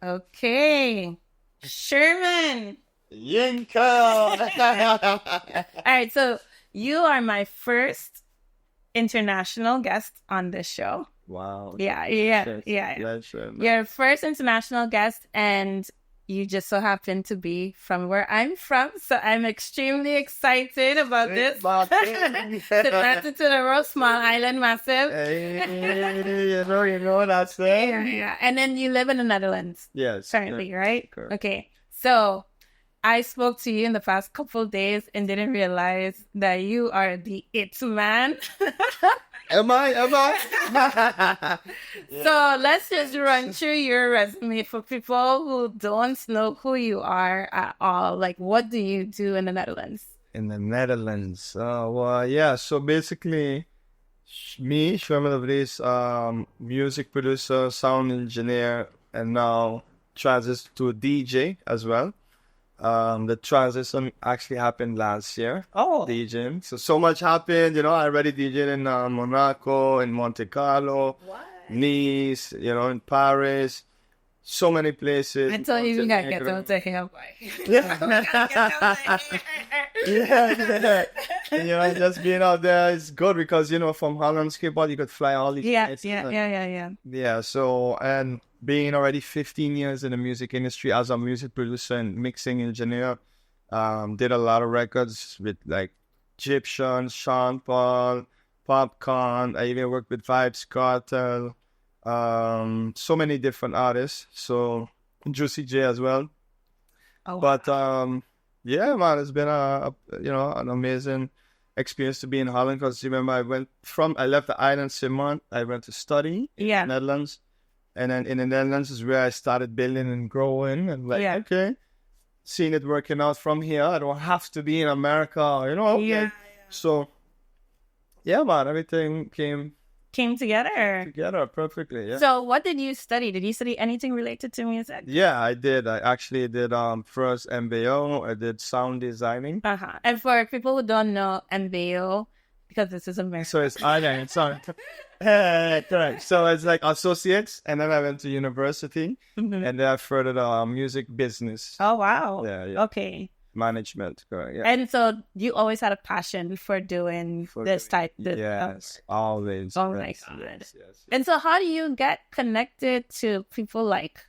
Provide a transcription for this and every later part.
Okay. Sherman. Yinka. All right, so you are my first international guest on this show. Wow. Yeah. Pleasure, man. You're first international guest, and you just so happen to be from where I'm from. So I'm extremely excited about this. To the Rock Small Island Massive. You know that's it. Yeah. And then you live in the Netherlands. Yes. Currently, right? Correct. Okay. So I spoke to you in the past couple of days and didn't realize that you are the it man. Am I? So let's just run through your resume for people who don't know who you are at all. Like, what do you do in the Netherlands? In the Netherlands. Well, yeah. So basically, me, Sherman de Vries, music producer, sound engineer, and now transition to a DJ as well. The transition actually happened last year. Oh, DJing. So much happened. I already DJed in Monaco, in Monte Carlo, what? Nice, in Paris. So many places. Until you even got to get out to him. Yeah. Just being out there is good because, from Holland skateboard, you could fly all these places. Yeah, so, and being already 15 years in the music industry as a music producer and mixing engineer, did a lot of records with like Egyptian, Sean Paul, Popcorn. I even worked with Vibes Cartel, so many different artists. So Juicy J as well. Oh, But yeah, man, it's been an amazing experience to be in Holland because remember I left the island Simon. I went to study in the Netherlands, and then in the Netherlands is where I started building and growing and okay, seeing it working out from here. I don't have to be in America, So yeah, man, everything came together perfectly. Yeah. So what did you study? Did you study anything related to music? Yeah, I did. I actually did first MBO. I did sound designing. And for people who don't know MBO, because this is America. So it's island. Sorry. Correct. So it's like associates, and then I went to university, and then I furthered music business. Oh wow. Yeah. Okay. Management, correct. Yeah. And so you always had a passion for doing this type. Yes, always. Oh my God. Yes. And so how do you get connected to people like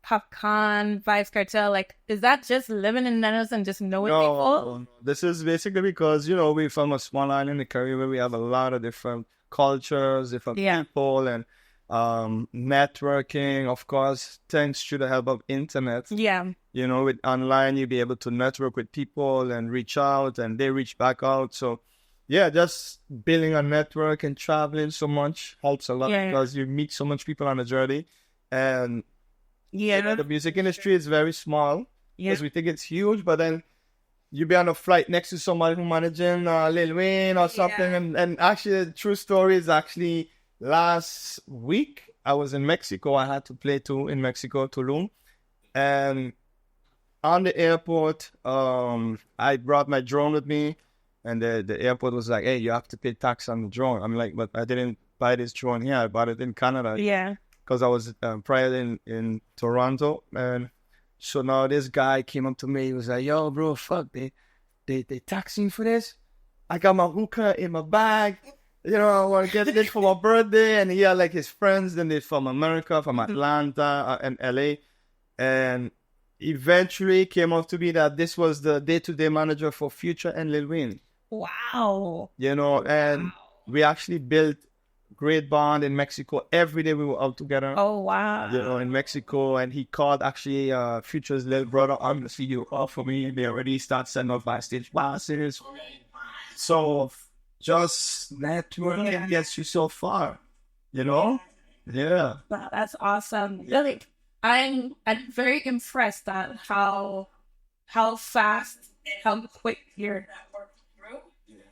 Popcorn, Vibes Cartel? Like, is that just living in the Netherlands and just knowing people? No, this is basically because, we're from a small island in the Caribbean where we have a lot of different cultures, different people, and networking, of course, thanks to the help of internet. Yeah. With online, you'll be able to network with people and reach out, and they reach back out. So, yeah, just building a network and traveling so much helps a lot because you meet so much people on the journey. And the music industry is very small because we think it's huge, but then you be on a flight next to somebody who's managing Lil Wayne or something. And actually, the true story is actually last week, I was in Mexico. I had to play in Mexico, Tulum. And on the airport, I brought my drone with me. And the airport was like, hey, you have to pay tax on the drone. I'm like, but I didn't buy this drone here. I bought it in Canada. Yeah. Because I was prior in Toronto. And so now this guy came up to me. He was like, yo, bro, fuck, they taxing for this? I got my hookah in my bag. I want to get it for my birthday. And he had like his friends, then they're from America, from Atlanta and LA. And eventually came out to be that this was the day-to-day manager for Future and Lil Wayne. Wow. And we actually built great bond in Mexico. Every day we were out together. Oh, wow. In Mexico. And he called actually Future's little brother on the video call for me. They already start sending out backstage passes. So just networking gets you so far, Yeah. Wow, that's awesome. Really, I'm very impressed at how fast and how quick your network grew.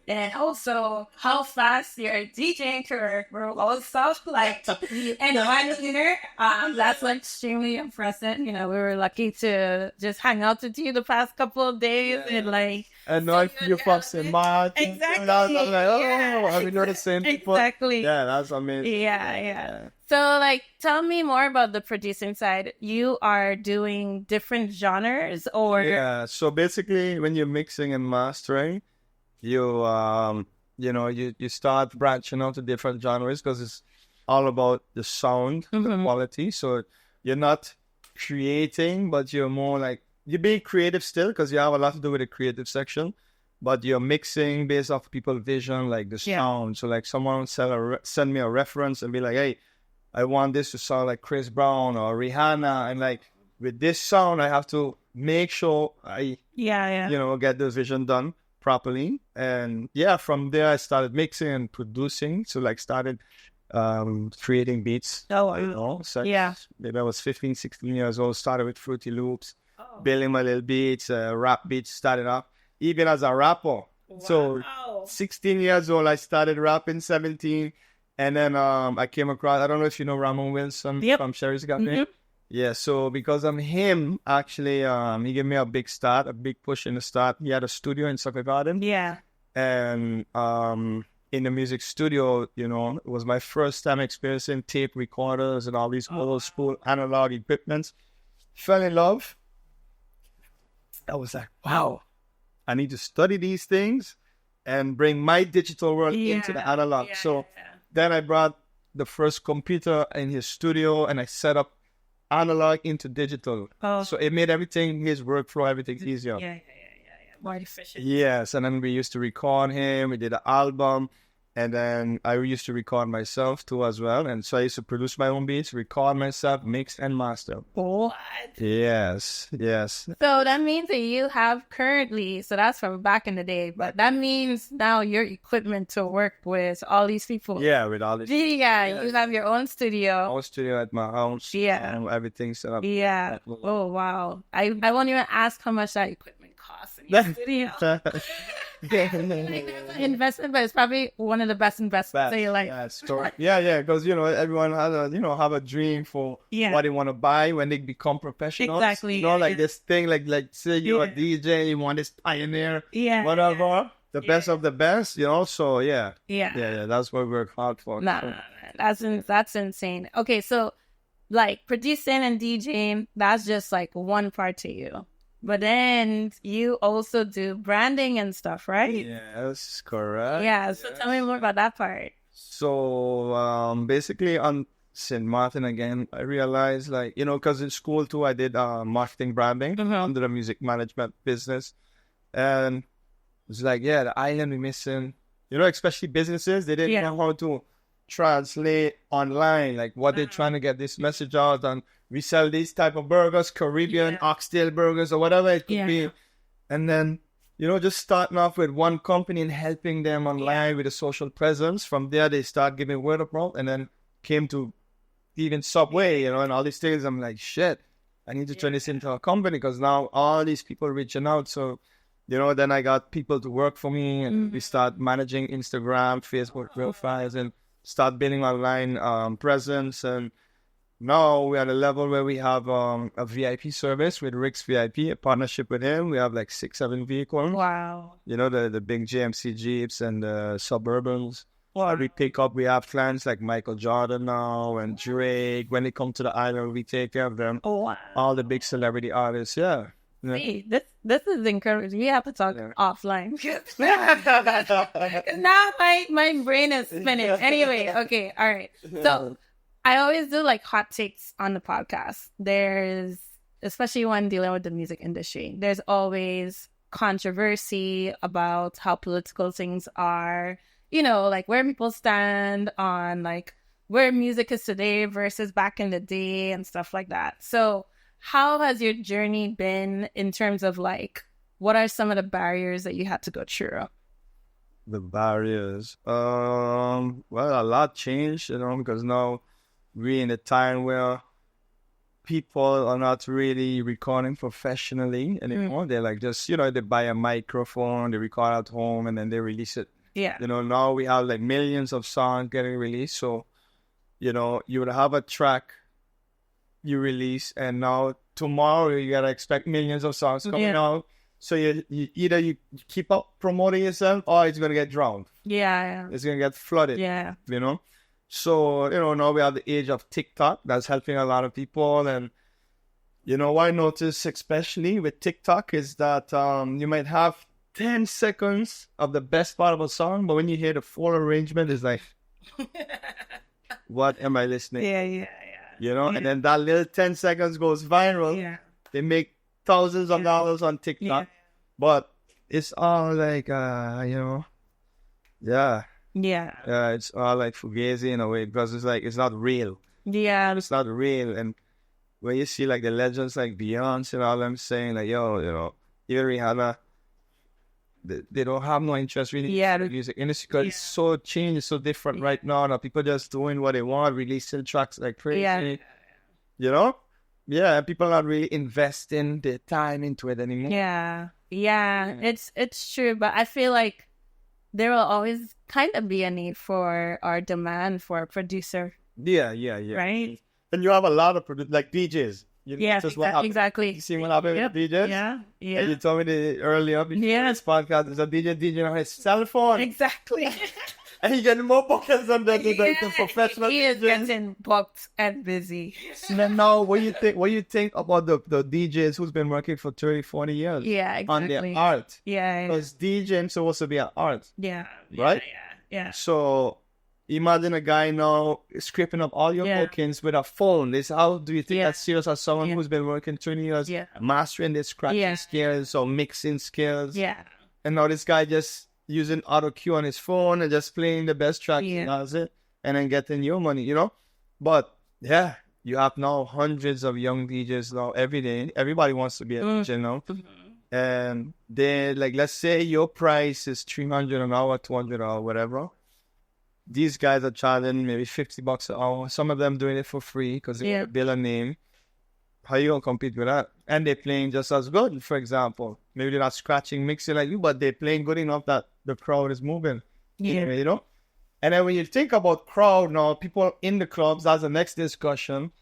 And also how fast your DJing career grew also. Like, and one year, that's like extremely impressive. You know, we were lucky to just hang out with you the past couple of days and like. And now you're fussing mad. Exactly. I'm like, oh, have you noticed the same people? Exactly. Yeah, that's amazing. Yeah. So, like, tell me more about the producing side. You are doing different genres, or Yeah, so basically, when you're mixing and mastering, you you start branching out to different genres because it's all about the sound, the quality. So you're not creating, but you're more like you're being creative still because you have a lot to do with the creative section, but you're mixing based off people's vision, like the sound. So like someone send me a reference and be like, hey, I want this to sound like Chris Brown or Rihanna, and like with this sound, I have to make sure I get the vision done properly. And from there I started mixing and producing. So like started creating beats. So maybe I was 15, 16 years old, started with Fruity Loops, building my little beats, rap beats, started off even as a rapper. So 16 years old I started rapping, 17. And then I came across, I don't know if you know Ramon Wilson from Sherry's Cafe. Yeah, so because of him, actually, he gave me a big start, a big push in the start. He had a studio in Sucker Garden. Yeah. And in the music studio, it was my first time experiencing tape recorders and all these old school analog equipments. Fell in love. I was like, wow, I need to study these things and bring my digital world into the analog. Then I brought the first computer in his studio and I set up analog into digital. So it made everything, his workflow, everything easier. More efficient. Yes, and then we used to record him. We did an album, and then I used to record myself too as well. And so I used to produce my own beats, record myself, mix and master. What? Yes. So that means that you have currently, so that's from back in the day, but that means now your equipment to work with all these people. Yeah, with all these. Yeah, you have your own studio. Own studio at my house. Yeah. Everything set up. Yeah. Oh, wow. I won't even ask how much that equipment costs in your studio. Investment, but it's probably one of the best investments that you like. Because everyone has have a dream for what they want to buy when they become professionals. Exactly. Like this thing, like say you're a DJ, you want this Pioneer, whatever, the best of the best, So that's what we work hard for. That's insane. Okay, so like producing and DJing, that's just like one part to you. But then you also do branding and stuff, right? Yes, correct. Yeah, so tell me more about that part. So basically on St. Martin again, I realized because in school too, I did marketing branding under the music management business. And it's like, the island we're missing, especially businesses, they didn't know how to translate online, like what they're trying to get this message out. And we sell these type of burgers, Caribbean, oxtail burgers, or whatever it could be. And then, just starting off with one company and helping them online with a social presence. From there, they start giving word of mouth and then came to even Subway, and all these things. I'm like, shit, I need to turn this into a company because now all these people are reaching out. So, then I got people to work for me and we start managing Instagram, Facebook profiles and start building online presence. And now we're at a level where we have a VIP service with Rick's VIP, a partnership with him. We have like 6-7 vehicles. Wow. The big GMC Jeeps and the Suburbans. We pick up, we have clients like Michael Jordan now and Drake. When they come to the island, we take care of them. Wow. All the big celebrity artists, See, this is encouraging. We have to talk offline. Now my brain is spinning. Anyway, okay, all right. So I always do like hot takes on the podcast. There's, especially when dealing with the music industry, there's always controversy about how political things are, like where people stand on like where music is today versus back in the day and stuff like that. So how has your journey been in terms of like, what are some of the barriers that you had to go through? The barriers. Well, a lot changed, because now we're in a time where people are not really recording professionally anymore. They're like just, they buy a microphone, they record at home, and then they release it. Yeah. Now we have like millions of songs getting released. So, you would have a track you release, and now tomorrow you gotta expect millions of songs coming out. So you either you keep up promoting yourself, or it's gonna get drowned. Yeah. It's gonna get flooded. Yeah. So now we have the age of TikTok that's helping a lot of people, and what I notice especially with TikTok is that you might have 10 seconds of the best part of a song, but when you hear the full arrangement, it's like, what am I listening? Yeah. And then that little 10 seconds goes viral. Yeah. They make thousands of dollars on TikTok, but it's all like, Yeah, it's all like fugazi in a way, because it's like, it's not real. Yeah. It's not real. And when you see like the legends like Beyonce and all them saying like, even Rihanna, they don't have no interest really in the music industry, because it's so changed, it's so different right now. Now people just doing what they want, releasing tracks like crazy. And people are not really investing their time into it anymore. It's true, but I feel like there will always kind of be a need for our demand for a producer. Right. And you have a lot of like DJs. Exactly. You see what happened with DJs? Yeah. And you told me earlier before this podcast, there's a DJ on his cell phone. Exactly. And he's getting more bookings than the professional. He is getting booked and busy. Now, what do you think about the DJs who's been working for 30, 40 years? Yeah, exactly. On their art. Yeah. Because DJing is supposed to be an art. Yeah. Right? Yeah. So imagine a guy now scraping up all your bookings with a phone. How do you think that's serious as someone who's been working 20 years, mastering their scratching skills or mixing skills? Yeah. And now this guy just using auto cue on his phone and just playing the best tracks and does it, and then getting your money, But you have now hundreds of young DJs now every day. Everybody wants to be a DJ now. And they like, let's say your price is $300 an hour, $200 an hour, whatever. These guys are charging maybe $50 an hour. Some of them doing it for free because they want to build a name. How you gonna compete with that? And they're playing just as good, for example. Maybe they're not scratching, mixing like you, but they're playing good enough that the crowd is moving. And then when you think about crowd now, people in the clubs, that's the next discussion,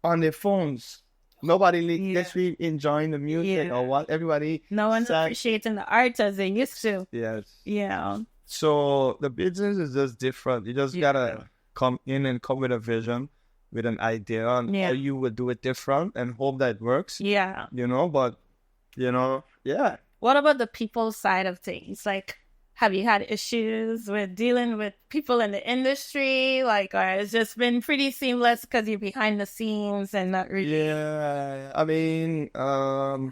on their phones. Nobody gets really enjoying the music or what. Everybody. No one's appreciating the art as they used to. Yes. Yeah. So the business is just different. You just gotta come in and come with a vision, with an idea on how you would do it different, and hope that it works. Yeah. What about the people side of things? Like, have you had issues with dealing with people in the industry? Like, or it's just been pretty seamless because you're behind the scenes and not really... Yeah, I mean, I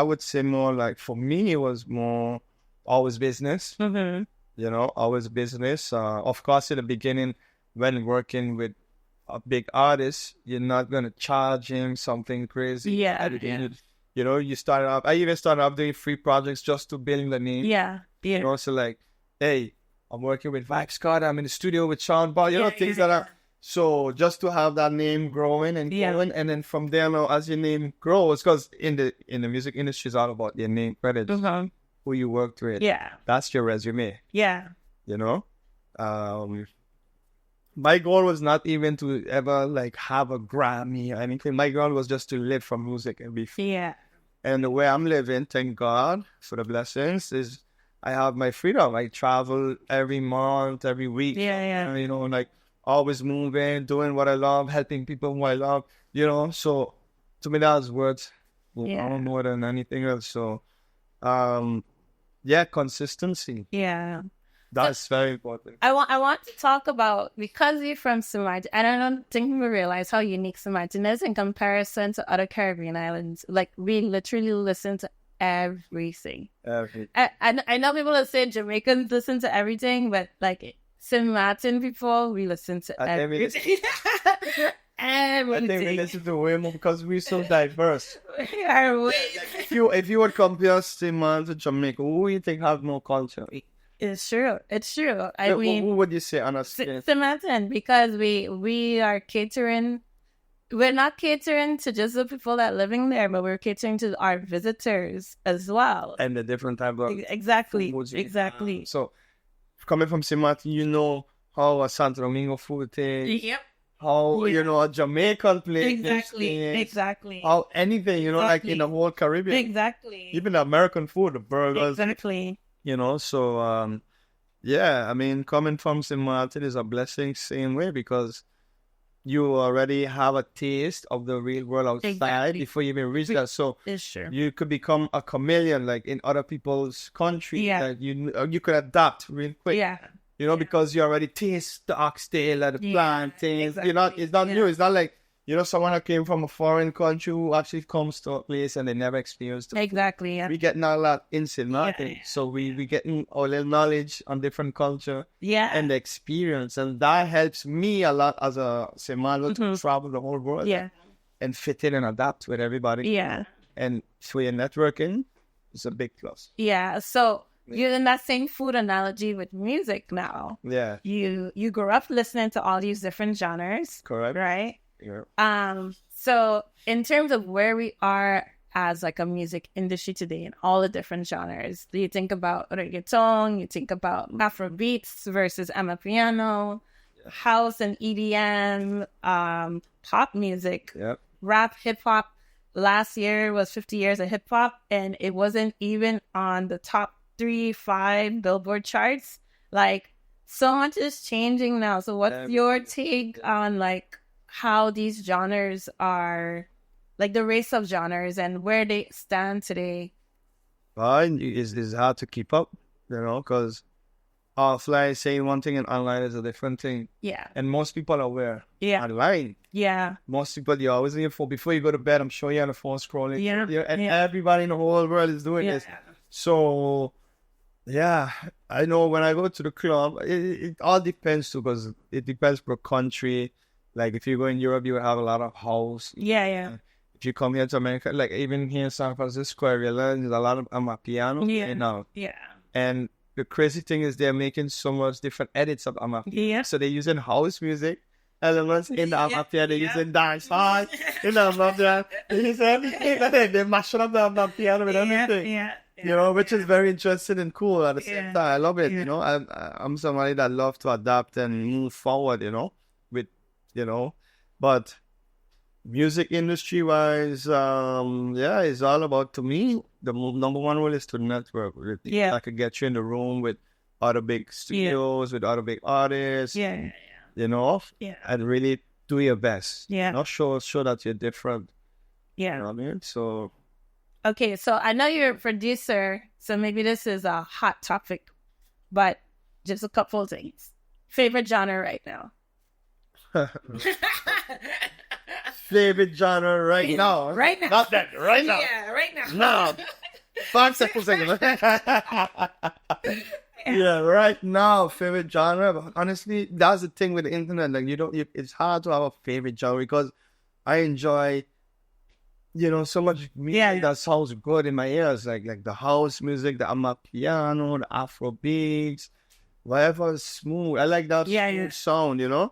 would say more like, for me, it was more always business. Always business. Of course, in the beginning, when working with a big artist, you're not going to charge him something crazy. You started off, I even started off doing free projects just to build the name. So like, hey, I'm working with VibeHauss, I'm in the studio with Sean Ball, things like that. So just to have that name growing and growing, and then from there now, as your name grows, because in the music industry, it's all about your name credits, who you worked with. That's your resume. My goal was not even to ever like have a Grammy or anything. My goal was just to live from music and be free. And the way I'm living, thank God for the blessings, is I have my freedom. I travel every month, every week. Like always moving, doing what I love, helping people who I love. So to me that's worth more than anything else. So consistency. That's very important. I want to talk about, because you're from St. Martin, and I don't think we realize how unique St. Martin is in comparison to other Caribbean islands. Like, we literally listen to everything. I know people that say Jamaicans listen to everything, but like St. Martin people, we listen to everything. I think we listen to way more because we're so diverse. We are way. If you would compare St. Martin to Jamaica, who do you think have more culture? It's true. It's true. I What mean, would you say on a scale? Samantha, because we are catering. We're not catering to just the people that living there, but we're catering to our visitors as well. And the different type of Exactly. foods. Exactly. So coming from St. Martin, you know how a Santo Domingo food tastes. Yep. How you know a Jamaican place. Exactly. How anything, you know, like in the whole Caribbean. Exactly. Even the American food, the burgers. Exactly. You know, so yeah, I mean, coming from St. Martin is a blessing same way because you already have a taste of the real world outside before you even reach that. So you could become a chameleon, like in other people's country. Yeah. That you could adapt real quick. Yeah. You know, because you already taste the oxtail and the plantains. Exactly. It's not new. It's not like, you know, someone that came from a foreign country who actually comes to a place and they never experienced it. Exactly. Yeah. We getting a lot in St. Martin. So we getting our little knowledge on different culture and the experience. And that helps me a lot as a St. Martin to travel the whole world and fit in and adapt with everybody. Yeah. And so your networking is a big plus. Yeah. So you're in that same food analogy with music now. Yeah. You grew up listening to all these different genres. Correct. Right? Yeah. So in terms of where we are as like a music industry today in all the different genres, do you think about reggaeton, you think about Afro beats versus amapiano, house and EDM, pop music, rap, hip hop. Last year was 50 years of hip hop and it wasn't even on the top 3-5 Billboard charts. Like so much is changing now. So what's your take on like how these genres are, like the race of genres and where they stand today? It's hard to keep up, you know, because offline saying one thing and online is a different thing. Yeah. And most people are aware. Yeah. Online. Yeah. Most people, you're always on your phone. Before you go to bed, I'm sure you're on the phone scrolling. Yeah. And everybody in the whole world is doing this. So, yeah, I know when I go to the club, it all depends too, because it depends per country. Like if you go in Europe, you will have a lot of house. Yeah. If you come here to America, like even here in San Francisco area, there's a lot of amapiano. Yeah. And the crazy thing is they're making so much different edits of amapiano. Yeah. So they're using house music elements in the amapiano. They're using dance hall in the amapiano. They use everything. They're mashing up the amapiano with everything. Yeah. You know, which is very interesting and cool at the same time. I love it. You know, I'm somebody that loves to adapt and move forward, you know, with, you know, but music industry wise, it's all about, to me, the number one rule is to network. I could get you in the room with other big studios, with other big artists, you know, and really do your best. Not show that you're different. You know what I mean? So. Okay, so I know you're a producer, so maybe this is a hot topic, but just a couple of things. Favorite genre right now? Favorite genre right now? Right now. Not that, right now. Yeah, right now. No. 5 seconds. Yeah, right now, favorite genre. But honestly, that's the thing with the internet. Like, it's hard to have a favorite genre because I enjoy, you know, so much music that sounds good in my ears, like the house music, the amapiano, the Afro beats, whatever is smooth. I like that smooth sound, you know.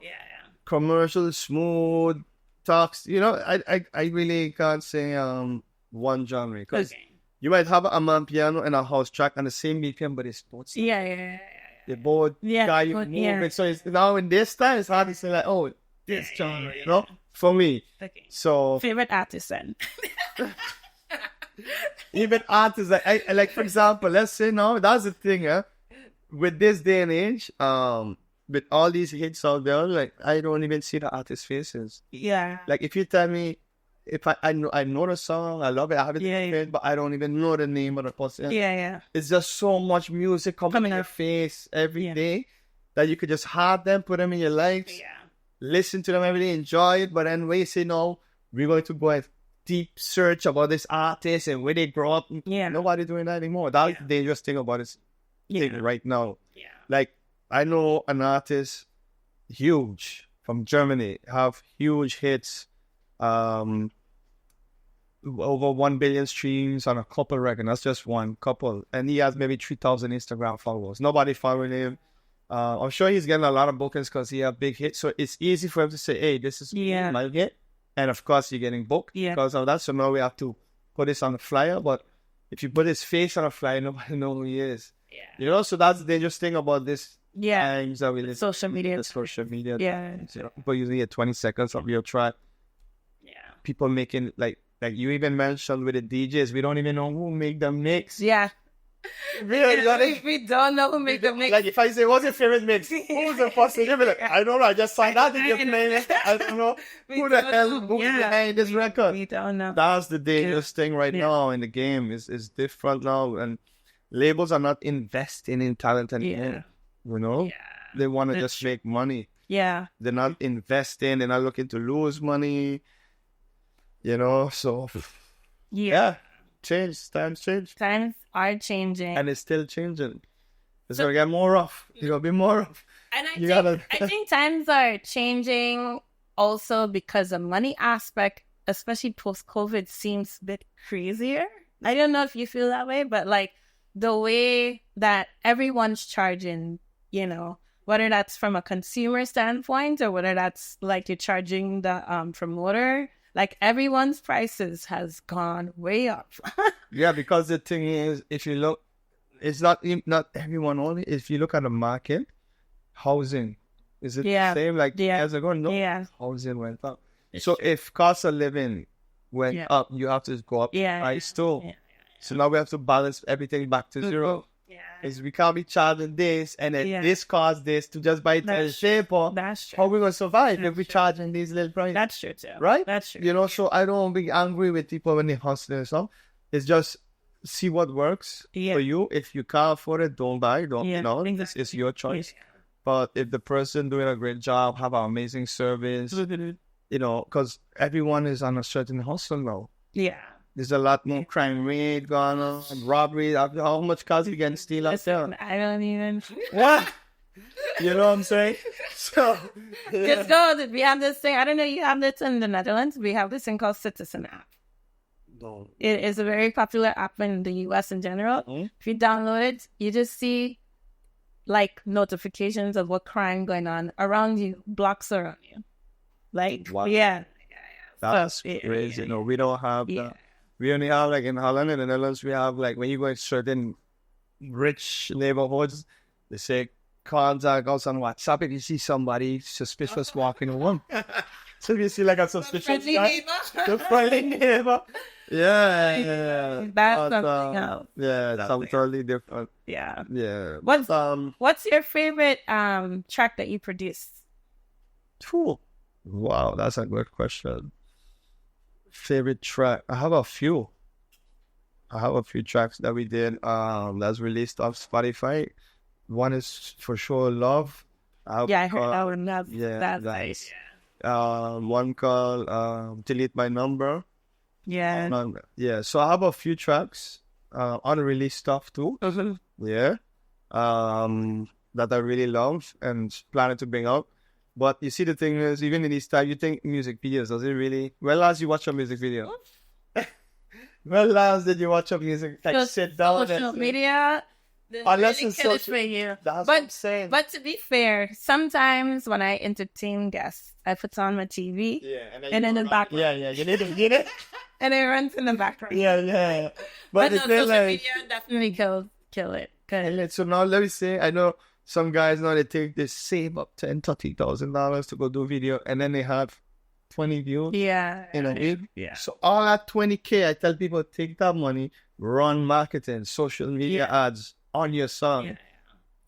Commercial smooth talks. You know, I really can't say one genre because you might have a amapiano and a house track on the same BPM, but it's both. They both got you moving. So it's now in this time, it's hard to say like, oh, this genre, you know. For me. Okay. So favorite artist then. Even artists I like, for example, let's say now that's the thing, with this day and age, with all these hits out there, like I don't even see the artist faces. Yeah. Like if you tell me if I know the song, I love it, I have it in my head, but I don't even know the name of the person. It's just so much music coming in your face every day that you could just have them, put them in your lives. Listen to them every day, enjoy it, but then when you say no, we're going to go and deep search about this artist and where they grow up. Nobody doing that anymore. That's the dangerous thing about this thing right now. Like, I know an artist, huge, from Germany, have huge hits. over 1 billion streams on a couple record. That's just one couple. And he has maybe 3,000 Instagram followers. Nobody following him. I'm sure he's getting a lot of bookings because he have big hits. So it's easy for him to say, hey, this is my hit. And of course, you're getting booked because of that. So now we have to put this on the flyer. But if you put his face on a flyer, nobody knows who he is. Yeah. You know, so that's the dangerous thing about this. Times that we live social media. The social media. Yeah. You know, people usually get 20 seconds of your track. Yeah. People making, like you even mentioned with the DJs, we don't even know who make the mix. Yeah. Really? We don't know who make the mix. Like if I say, what's your favorite mix? Who's the first thing? You'll be like, I don't know. I just signed out to get playing. I don't know. Who the hell who's behind this record? We don't know. That's the dangerous thing right now in the game. Is different now. And labels are not investing in talent anymore. You know? Yeah. They want to just make money. Yeah. They're not investing. They're not looking to lose money. You know? So, change. Times change. Times are changing. And it's still changing. It's going to get more rough. It's going to be more rough. And I think times are changing also because the money aspect, especially post-COVID, seems a bit crazier. I don't know if you feel that way, but like the way that everyone's charging, you know, whether that's from a consumer standpoint or whether that's like you're charging the promoter, like everyone's prices has gone way up. Yeah, because the thing is, if you look, it's not everyone only. If you look at the market, housing, is it the same like years ago? No, housing went up. So if cost of living went up, you have to go up price too. Yeah. So now we have to balance everything back to zero. Yeah. Is we can't be charging this and then this costs this to just buy the paper. That's true. How we gonna survive if we charging these little prices? That's true too. Right? That's true. You know, so I don't be angry with people when they hustle and stuff. It's just see what works for you. If you can't afford it, don't buy. Don't you know? Exactly. It's your choice. Yeah. But if the person doing a great job, have an amazing service, you know, because everyone is on a certain hustle now. Yeah. There's a lot more crime rate going on, robbery. How much cars you can steal out there? I don't even. What? You know what I'm saying? So, just go. We have this thing. I don't know. You have this in the Netherlands. We have this thing called Citizen app. No. It is a very popular app in the US in general. Mm-hmm. If you download it, you just see like notifications of what crime going on around you, blocks around you. Like, that's crazy. No, we don't have that. We only have, like, in Holland and the Netherlands, we have, like, when you go in certain rich neighborhoods, they say, contact us on WhatsApp if you see somebody suspicious walking around. So if you see, like, a suspicious guy, the friendly neighbor. Yeah. That's something else. Yeah, that's totally different. Yeah. Yeah. What's your favorite track that you produced? Wow, that's a good question. Favorite track? I have a few tracks that we did that's released off Spotify. One is for sure Love. I heard that one. That's nice. One called Delete My Number. Yeah. So I have a few tracks, unreleased stuff too. Mm-hmm. Yeah. That I really love and planning to bring out. But you see, the thing is, even in this time, you think music videos, does it really? When last you watch a music video? When last did you watch a music? Like, just sit down social media. Unless it's social for you. That's what I'm saying. But to be fair, sometimes when I entertain guests, I put on my TV. And then in the background. Yeah. You need it. And it runs in the background. Yeah. But no, social media definitely kill it. Good. So now let me say, I know some guys now they save up $10,000-$30,000 to go do video, and then they have 20 views. Yeah. In a week. Yeah. So all that $20K, I tell people, take that money, run marketing, social media ads on your song.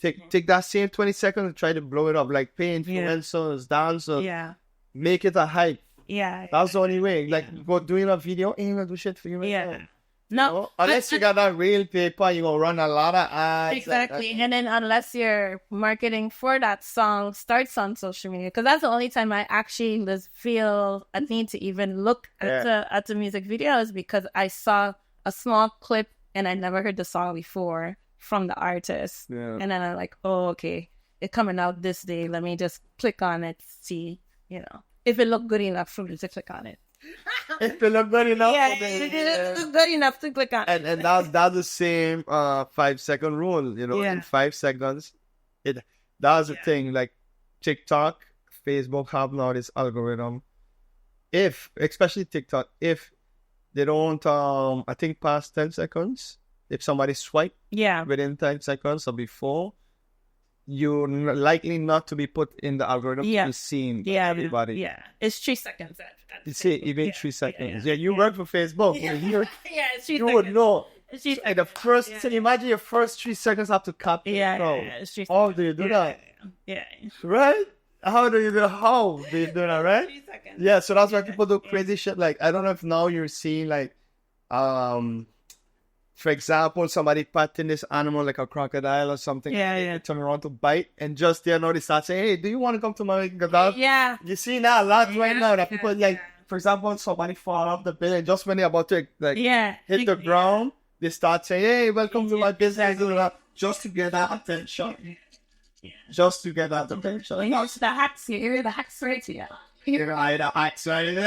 Yeah. Take that same 20 seconds and try to blow it up, like pay influencers, dancers. Yeah. Make it a hype. Yeah. That's the only way. Like, go doing a video, ain't gonna do shit for you. Yeah. No, you know? Unless you got that real paper, you're going to run a lot of ads. Exactly. And then unless your marketing for that song starts on social media, because that's the only time I actually feel a need to even look at the music videos, because I saw a small clip and I never heard the song before from the artist. Yeah. And then I'm like, oh, okay, it's coming out this day. Let me just click on it, see, if it looked good enough for me to click on it. If they look good enough, Yeah, it look good enough to click on. and that's the same 5-second rule. You know, in 5 seconds, that's the thing. Like TikTok, Facebook have now this algorithm. Especially TikTok, if they don't, I think past 10 seconds, if somebody swipe within 10 seconds or before, you're likely not to be put in the algorithm to be seen by everybody. Yeah, it's 3 seconds. You see, even 3 seconds. Yeah, you work for Facebook. Yeah, it's 3 you seconds. would know. It's 3 Like the first, imagine your first 3 seconds have to capture. it's 3 seconds. How do you do that? Yeah. Right? How do you do that, right? 3 seconds. Yeah, so that's why people do crazy shit. Like, I don't know if now you're seeing, like, for example, somebody patting this animal like a crocodile or something. Yeah. Turn around to bite, and just there now they start saying, "Hey, do you want to come to my dog?" Yeah. You see that a lot right now. That people like, for example, somebody fall off the building just when they're about to hit the ground, they start saying, "Hey, welcome to my business," just to get that attention. Just to get that attention. You know, it's the hacks. You hear the hacks right here. You know, the hacks right here.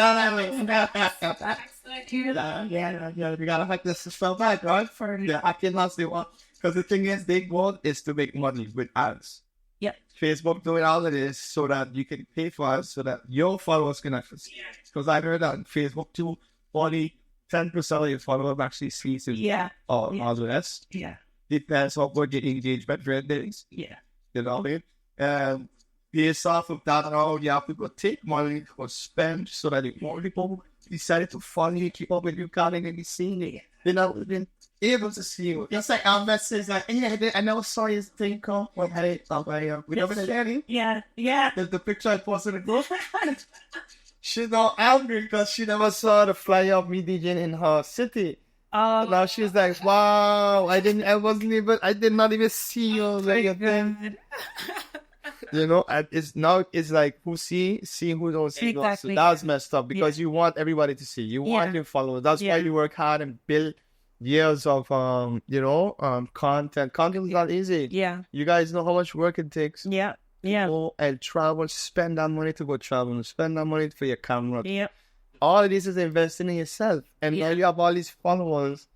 Yeah, we gotta hack this stuff back, right? For the hacking that's the one. Because the thing is, their goal is to make money with ads. Yep. Facebook doing all of this so that you can pay for ads so that your followers can actually see. Because I heard that Facebook too, only 10% of your followers actually see it. All the rest. Yeah. Depends on what your engagement rate is. Yeah. You know what I mean? And based off of that, now you have people take money or spend so that more people decided to follow you, keep up with you, coming and seeing it. They're not been able to see you. Just like our message, like, yeah, I never saw his thing come. Well, hey, we never said it. Yeah. The picture I posted in the she's not angry because she never saw the flyer of me DJing in her city. Now she's like, wow, I did not even see you like a thing. You know, and it's like who see who don't see. Exactly. So that's messed up because you want everybody to see. You want your followers. That's why you work hard and build years of content. Content is not easy. Yeah. You guys know how much work it takes. Yeah. Go and travel, spend that money to go travel, spend that money for your camera. Yeah. All of this is investing in yourself. And now you have all these followers.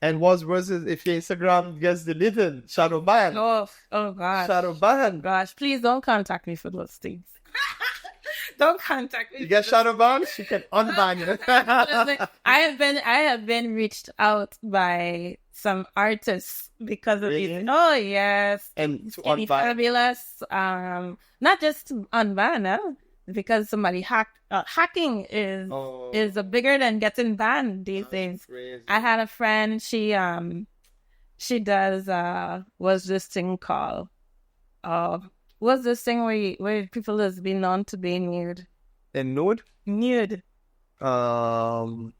And what's worse is if your Instagram gets deleted, shadow ban. Oh gosh. Shadow ban. Gosh, please don't contact me for those things. Don't contact me. You get shadow banned, she can unban you. I have been reached out by some artists because of these. Oh yes. And to unban. Fabulous. Not just to unban, because somebody hacked. Hacking is bigger than getting banned these days. Crazy. I had a friend. She does what's this thing called? What's this thing where people has been known to be nude? And nude? Nude. You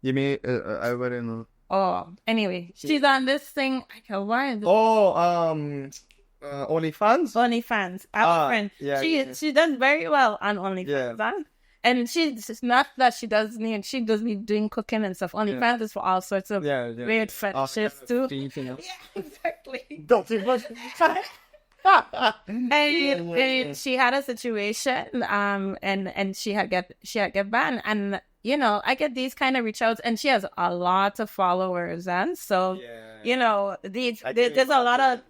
mean I wouldn't know. Oh, anyway, she's on this thing. Why? OnlyFans? OnlyFans. I have a friend. Yeah, she does very well on OnlyFans. Yeah. And it's not that she does nude. She does be doing cooking and stuff. OnlyFans is for all sorts of weird fetishes too. Yeah, exactly. Don't even. And she had a situation, and she had get banned, and you know, I get these kind of reach outs, and she has a lot of followers, and so you know, there's a lot of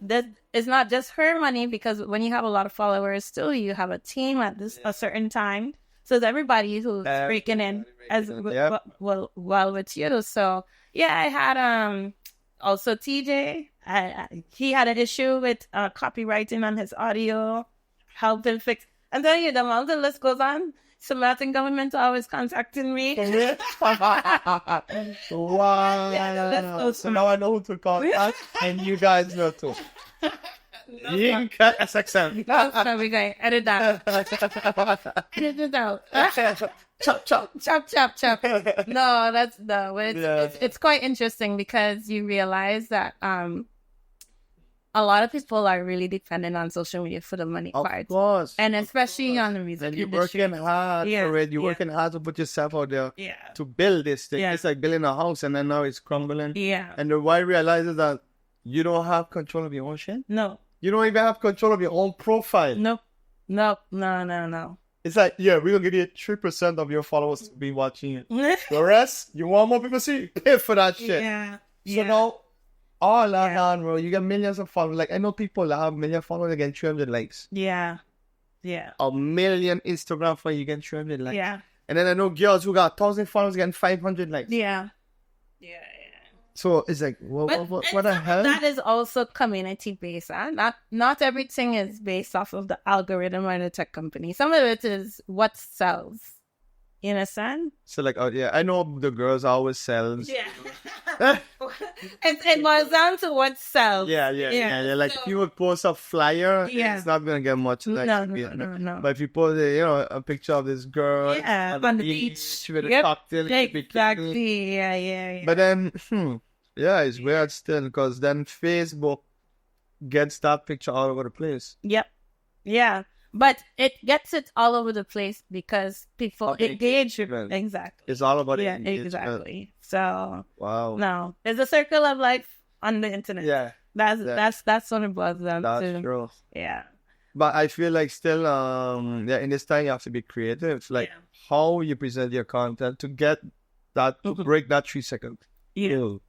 it's not just her money, because when you have a lot of followers, still you have a team at a certain time, so it's everybody who's breaking in as well with you. So yeah, I had also TJ. He had an issue with copywriting on his audio, helped him fix. And then the amount the list goes on. Samaritan government always contacting me. Wow. So now I know who to contact, and you guys know too. You can cut SXM. No, we're going to edit that. Edit it out. Chop. No, that's no. It's quite interesting because you realize that a lot of people are really dependent on social media for the money part. Of course. And especially on the music industry. And you're working hard for it. You're working hard to put yourself out there to build this thing. It's like building a house, and then now it's crumbling. Yeah. And the why realizes that you don't have control of your own shit. No. You don't even have control of your own profile. Nope. No. It's like, yeah, we're gonna give you 3% of your followers to be watching it. The rest, you want more people to see, pay for that shit. Yeah. So now, all that on, bro, you get millions of followers. Like, I know people that have million followers, they get 300 likes. Yeah. Yeah. A million Instagram followers, you get 300 likes. Yeah. And then I know girls who got 1,000 followers getting 500 likes. Yeah. Yeah. So it's like, what the hell? That is also community based. Huh? Not everything is based off of the algorithm or the tech company. Some of it is what sells. You understand? So like, oh yeah, I know the girls always sells. Yeah. it boils down to what sells. Yeah. Like So, if you would post a flyer, yeah. it's not gonna get much likes. No. But if you post a picture of this girl on the beach with a cocktail, exactly. Yeah. But then, it's weird still because then Facebook gets that picture all over the place. Yep. Yeah. But it gets it all over the place because people engage with it. Exactly. It's all about engagement. Exactly. So wow. No. There's a circle of life on the internet. Yeah. That's what it boils down to. That's true. Yeah. But I feel like still in this time you have to be creative. Like how you present your content to get that to break that 3 second. Yeah.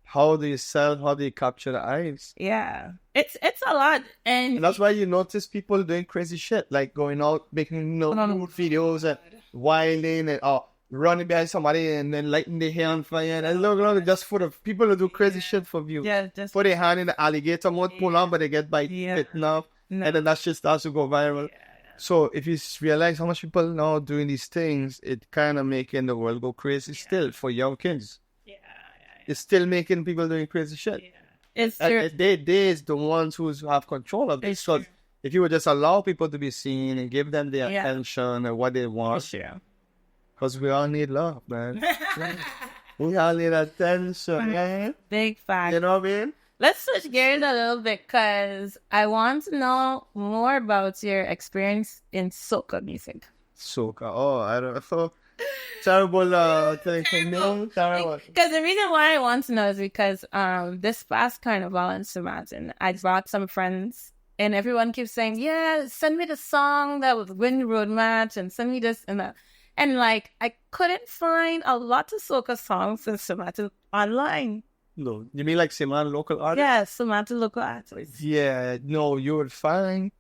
How do you sell? How do you capture the eyes? Yeah. It's a lot. And that's why you notice people doing crazy shit, like going out, making nude videos and wilding and running behind somebody and then lighting their hair on fire. And look, just for the people who do crazy shit for views. Yeah, just put their hand in the alligator mode, pull on, but they get bitten off. And then that shit starts to go viral. So if you realize how much people now doing these things, it kind of making the world go crazy still for young kids. It's still making people doing crazy shit. It's true. They's the ones who have control of this. Because if you would just allow people to be seen and give them their attention and what they want. Because we all need love, man. We all need attention, man. Big fact. You know what I mean? Let's switch gears a little bit because I want to know more about your experience in soca music. Soca? Oh, I don't know. Terrible thing for me. Terrible. Because the reason why I want to know is because this past carnival in Sumatin, I brought some friends and everyone keeps saying, yeah, send me the song that was win road match and send me this and that. And like, I couldn't find a lot of soca songs in Sumatin online. No, you mean like Sumatin local artists? Yeah, Sumatin local artists. Yeah, no, you would find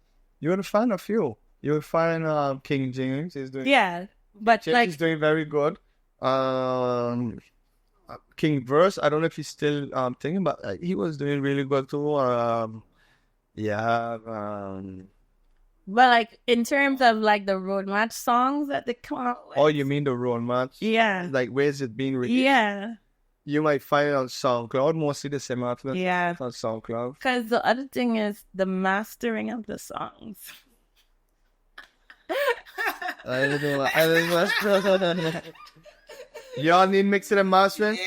a few. You would find King James is doing. Yeah. But James is doing very good. King Verse, I don't know if he's still thinking, but he was doing really good too. But like in terms of like the road match songs that they come out with. Oh, you mean the road match? Yeah. Like where's it being released? Yeah. You might find it on SoundCloud, mostly the same outlet. Yeah. On SoundCloud. Because the other thing is the mastering of the songs. Y'all need mixing and mastering?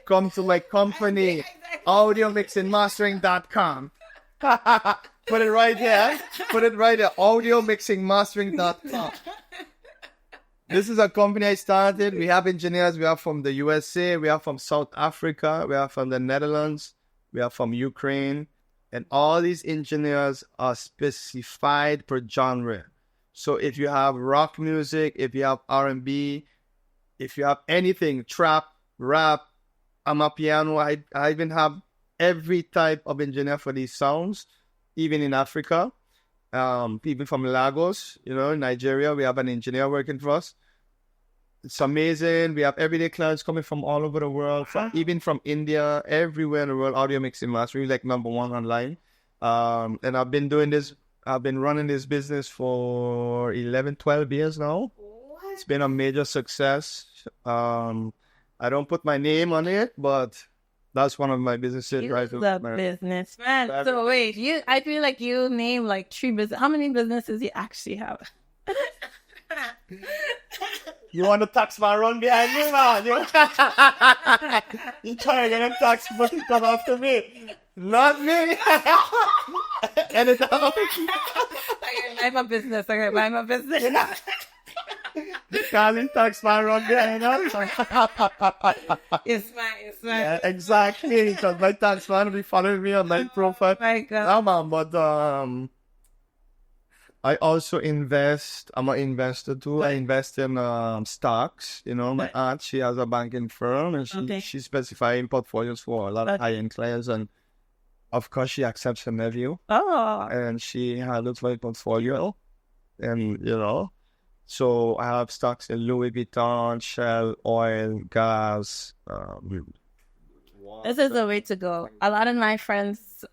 Come to my company, audiomixingmastering.com. Put it right here. audiomixingmastering.com. This is a company I started. We have engineers. We are from the USA. We are from South Africa. We are from the Netherlands. We are from Ukraine. And all these engineers are specified per genre. So if you have rock music, if you have R&B, if you have anything, trap, rap, amapiano, I even have every type of engineer for these sounds, even in Africa. People from Lagos, in Nigeria, we have an engineer working for us. It's amazing. We have everyday clients coming from all over the world, even from India, everywhere in the world. Audio mixing mastering, like number one online. And I've been running this business for 11, 12 years now. What? It's been a major success. I don't put my name on it, but that's one of my businesses, right? The businessman. So wait, I feel like you name like 3 business. How many businesses you actually have? You want the tax man run behind me, man? You try to get a tax but he come after me. Not me. Anytime. I'm a business. Okay, I'm a business. Calling tax man run behind us. It's fine. Yeah, exactly. Because my tax man will be following me on my profile. My God. No, man, but I also invest. I'm an investor too. I invest in stocks. You know, my aunt, she has a banking firm, and she specifies portfolios for a lot of high-end clients. And of course, she accepts her nephew. Oh. And she handles my portfolio. And, you know, so I have stocks in Louis Vuitton, Shell, oil, gas. This is the way to go. A lot of my friends,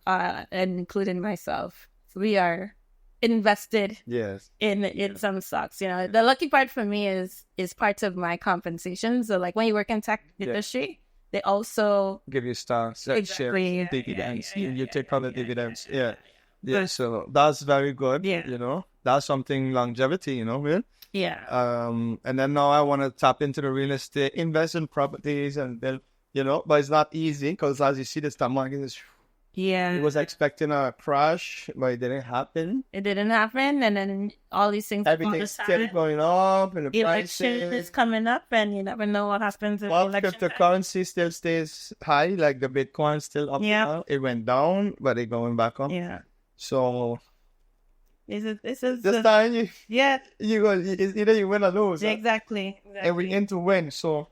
including myself, we are invested in some stocks. You know, the lucky part for me is part of my compensation. So like when you work in tech industry, they also give you stocks, shares, dividends. You take all the dividends. Yeah. So that's very good. Yeah. You know, that's something longevity, you know, man. Yeah. And then now I want to tap into the real estate, invest in properties, and then, you know, but it's not easy because as you see, the stock market is. Yeah. It was expecting a crash, but it didn't happen. And then all these things. Everything's still going up, and the election is coming up, and you never know what happens. Well, cryptocurrency still stays high, like the Bitcoin still up. Now. It went down, but it's going back up. Yeah. So this time you go. It's either you win or lose. Exactly. And we aim to win. So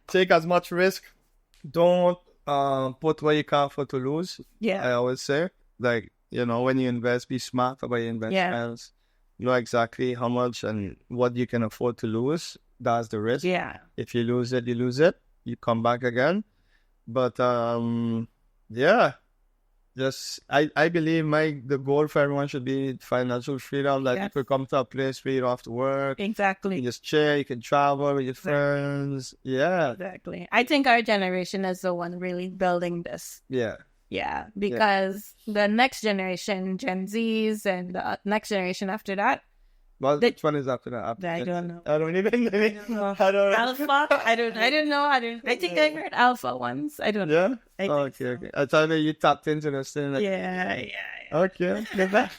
take as much risk. Don't put what you can't afford to lose. Yeah. I always say, like, you know, when you invest, be smart about your investments. Know exactly how much and what you can afford to lose. That's the risk. Yeah. If you lose it, you lose it. You come back again. But just I believe the goal for everyone should be financial freedom. Like people come to a place where you don't have to work. Exactly. You just chill, you can travel with your friends. Yeah. Exactly. I think our generation is the one really building this. Yeah. Yeah. Because the next generation, Gen Zs, and the next generation after that. Well, which one is after that? I don't know. I don't even know. Alpha? I don't know. I think I heard Alpha once. I don't know. Yeah? Okay. I thought that you tapped into this thing. Like, yeah. Okay. Good.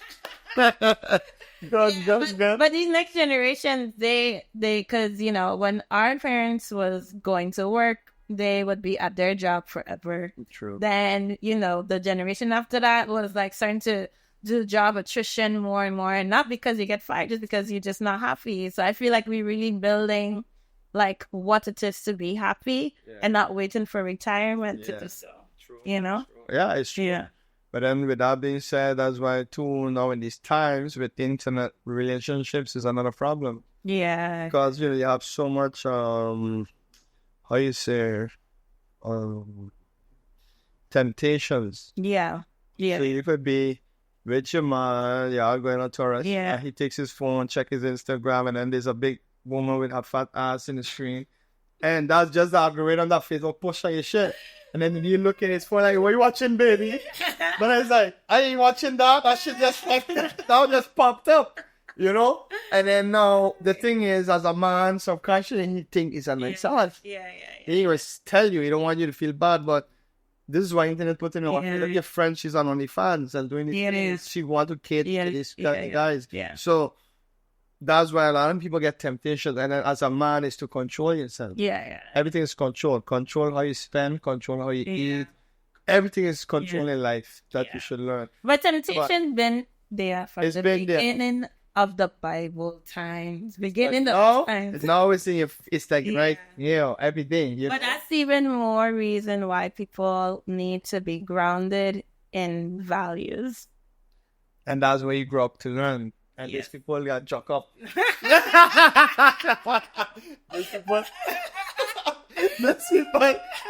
But these next generations, they, because, you know, when our parents was going to work, they would be at their job forever. True. Then, you know, the generation after that was like starting to do job attrition more and more, and not because you get fired, just because you're just not happy. So I feel like we're really building like what it is to be happy and not waiting for retirement to do so. True. You know? Yeah, it's true. Yeah. But then with that being said, that's why too now in these times with internet relationships is another problem. Yeah. Because you know you have so much how you say temptations. Yeah. Yeah. So you could be with your man, y'all going on tourist. Yeah. He takes his phone, check his Instagram, and then there's a big woman with her fat ass in the screen. And that's just the algorithm that Facebook push on your shit. And then you look at his phone like, what you watching, baby? But it's like, I ain't watching that. That shit just popped up, you know? And then now, the thing is, as a man, subconsciously, he think it's a nice ass. Yeah. He always tell you, he don't want you to feel bad, but this is why internet put in your friend, she's on OnlyFans and doing these things. She want to cater to these guys. Yeah. So that's why a lot of people get temptation. And then as a man, is to control yourself. Yeah. Everything is control. Control how you spend, control how you eat. Everything is control in life that you should learn. But temptation been there from the beginning of the Bible times. Beginning of times. Now it's in your, it's like right here, every day. But that's even more reason why people need to be grounded in values. And that's where you grow up to learn. And these people got jock up. These people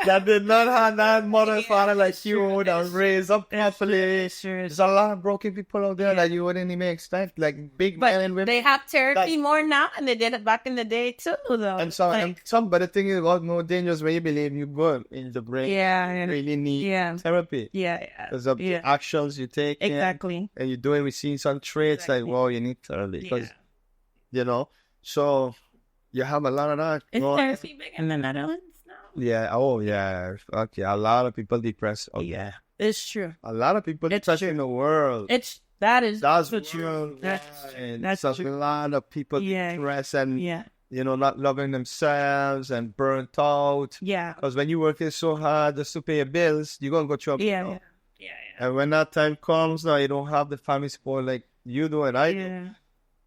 that did not have that mother and father like you, that was raised up properly. There's a lot of broken people out there that you wouldn't even expect, like big men and women. They have therapy more now, and they did it back in the day too, though. And some, but the thing is, what's more dangerous when you believe you're good in the brain. You really need therapy. Because of the actions you take. Exactly. And you're doing, we see some traits like, wow, you need therapy. Because, you know, so you have a lot of that. Is therapy big in the Netherlands now? Yeah. Oh, yeah. Okay. A lot of people depressed. Okay. Yeah. It's true. A lot of people depressed in the world. That's true. That's true. A lot of people depressed and, you know, not loving themselves and burnt out. Yeah. Because when you're working so hard just to pay your bills, you're going to go through a Yeah. And when that time comes, now you don't have the family support. Like, you do and I do.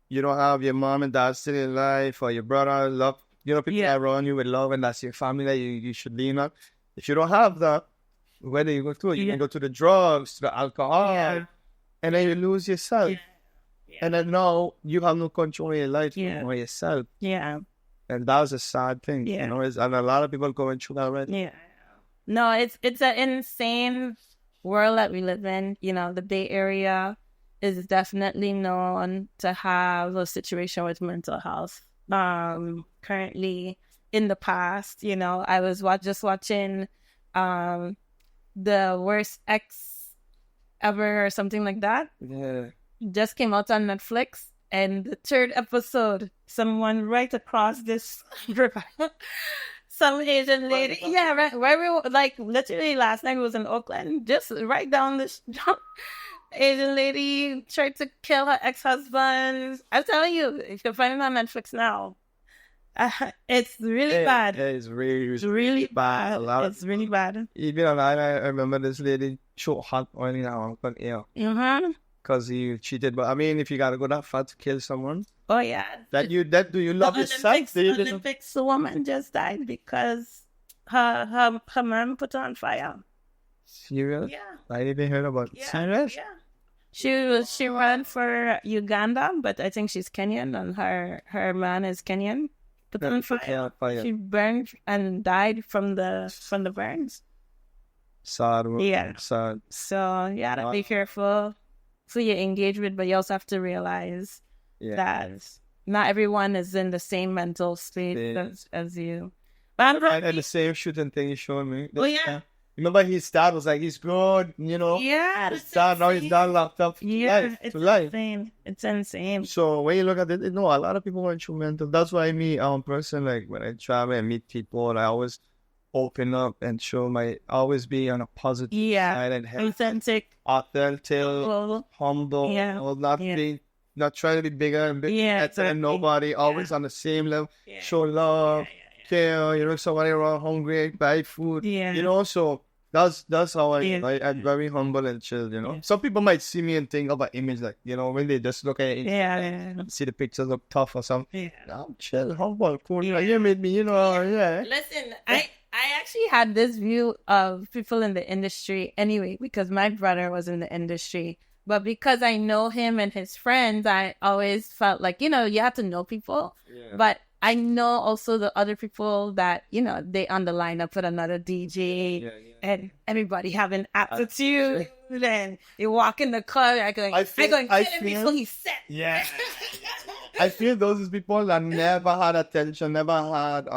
You don't have your mom and dad still in life, or your brother, love, people around you with love, and that's your family that you should lean on. If you don't have that, where do you go to? You can go to the drugs, to the alcohol, and then you lose yourself. And then now you have no control in your life for yourself. And that's a sad thing, and a lot of people going through that already. No, it's an insane world that we live in. The Bay Area is definitely known to have a situation with mental health. Currently, in the past, I was just watching the worst ex ever or something like that. Yeah. Just came out on Netflix, and the third episode, someone right across this river, some Asian lady, right, where we were, like, literally last night we was in Oakland, just right down the Asian lady tried to kill her ex-husband. I'm telling you, you can find it on Netflix now. It's really bad. It's really bad. It's really bad. Even on I remember this lady shot hot oil in her uncle ear. Because he cheated. But I mean, if you gotta go that far to kill someone. Oh yeah. Do you love yourself? The Olympics woman just died because her man put her on fire. Serious? Yeah. I didn't hear about it. Serious? Yeah. She ran for Uganda, but I think she's Kenyan, and her man is Kenyan. Put her on fire. She burned and died from the burns. Sad. Yeah. Sad. So you gotta be careful who you engage with, but you also have to realize that not everyone is in the same mental state as you. But and the same shooting thing you showed me. Remember his dad was like, he's good, Yeah. His dad, now his dad locked up to life. Insane. It's insane. So when you look at it, a lot of people went through mental. That's why me, person, like when I travel and meet people, I always open up and always be on a positive side and authentic, humble, not trying to be bigger and bigger than nobody, always on the same level, show love, care, somebody around hungry, buy food, so that's how I'm very humble and chill, Some people might see me and think about image like, when they just look at it, see the pictures of tough or something. I'm chill, humble, cool. You made me, Listen, I actually had this view of people in the industry anyway, because my brother was in the industry. But because I know him and his friends, I always felt like, you have to know people. Yeah. But I know also the other people that, they on the lineup with another DJ and everybody having attitude. And you walk in the club, I go kill him before he's set. Yeah. I feel those people that never had attention, never had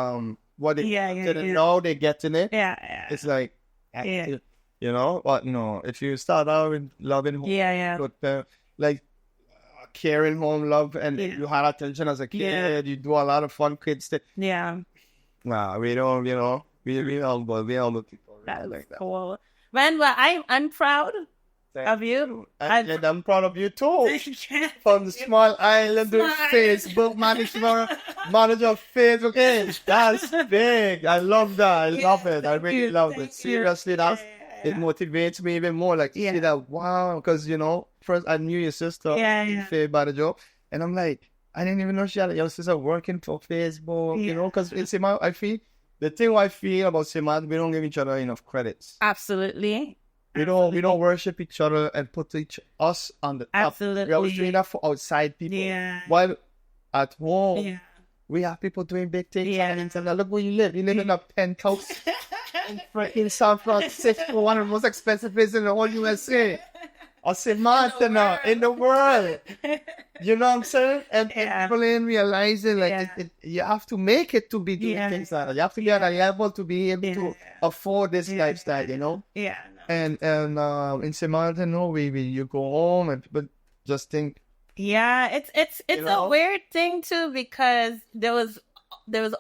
what they didn't know they get in it. Yeah. It's like, but no, if you start out with loving home, good, like caring home, love, and you had attention as a kid, you do a lot of fun kid stuff. Yeah. Nah, we don't, we humble people. That's like that. Cool. Man, well, I'm proud of you. And I'm proud of you too. From the small island of Facebook, manager of Facebook. Hey, that's big. I love that. I love it. I really love it. Seriously, it motivates me even more. Like, see that, wow. Because, first I knew your sister by the job. And I'm like, I didn't even know she had your sister working for Facebook, because it's I feel, the thing I feel about Simad, we don't give each other enough credits. Absolutely. We don't worship each other and put us on the top. Absolutely. We always doing that for outside people. Yeah. While at home, we have people doing big things. Yeah. And look where you live. You live in a penthouse in freaking San Francisco, one of the most expensive places in the whole USA. Or Simad in the world. You know what I'm saying? And people ain't realizing you have to make it to be doing things like that. You have to be at a level to be able to afford this lifestyle, Yeah. And in Samaritan, you go home and people just think. Yeah, it's a weird thing too, because there was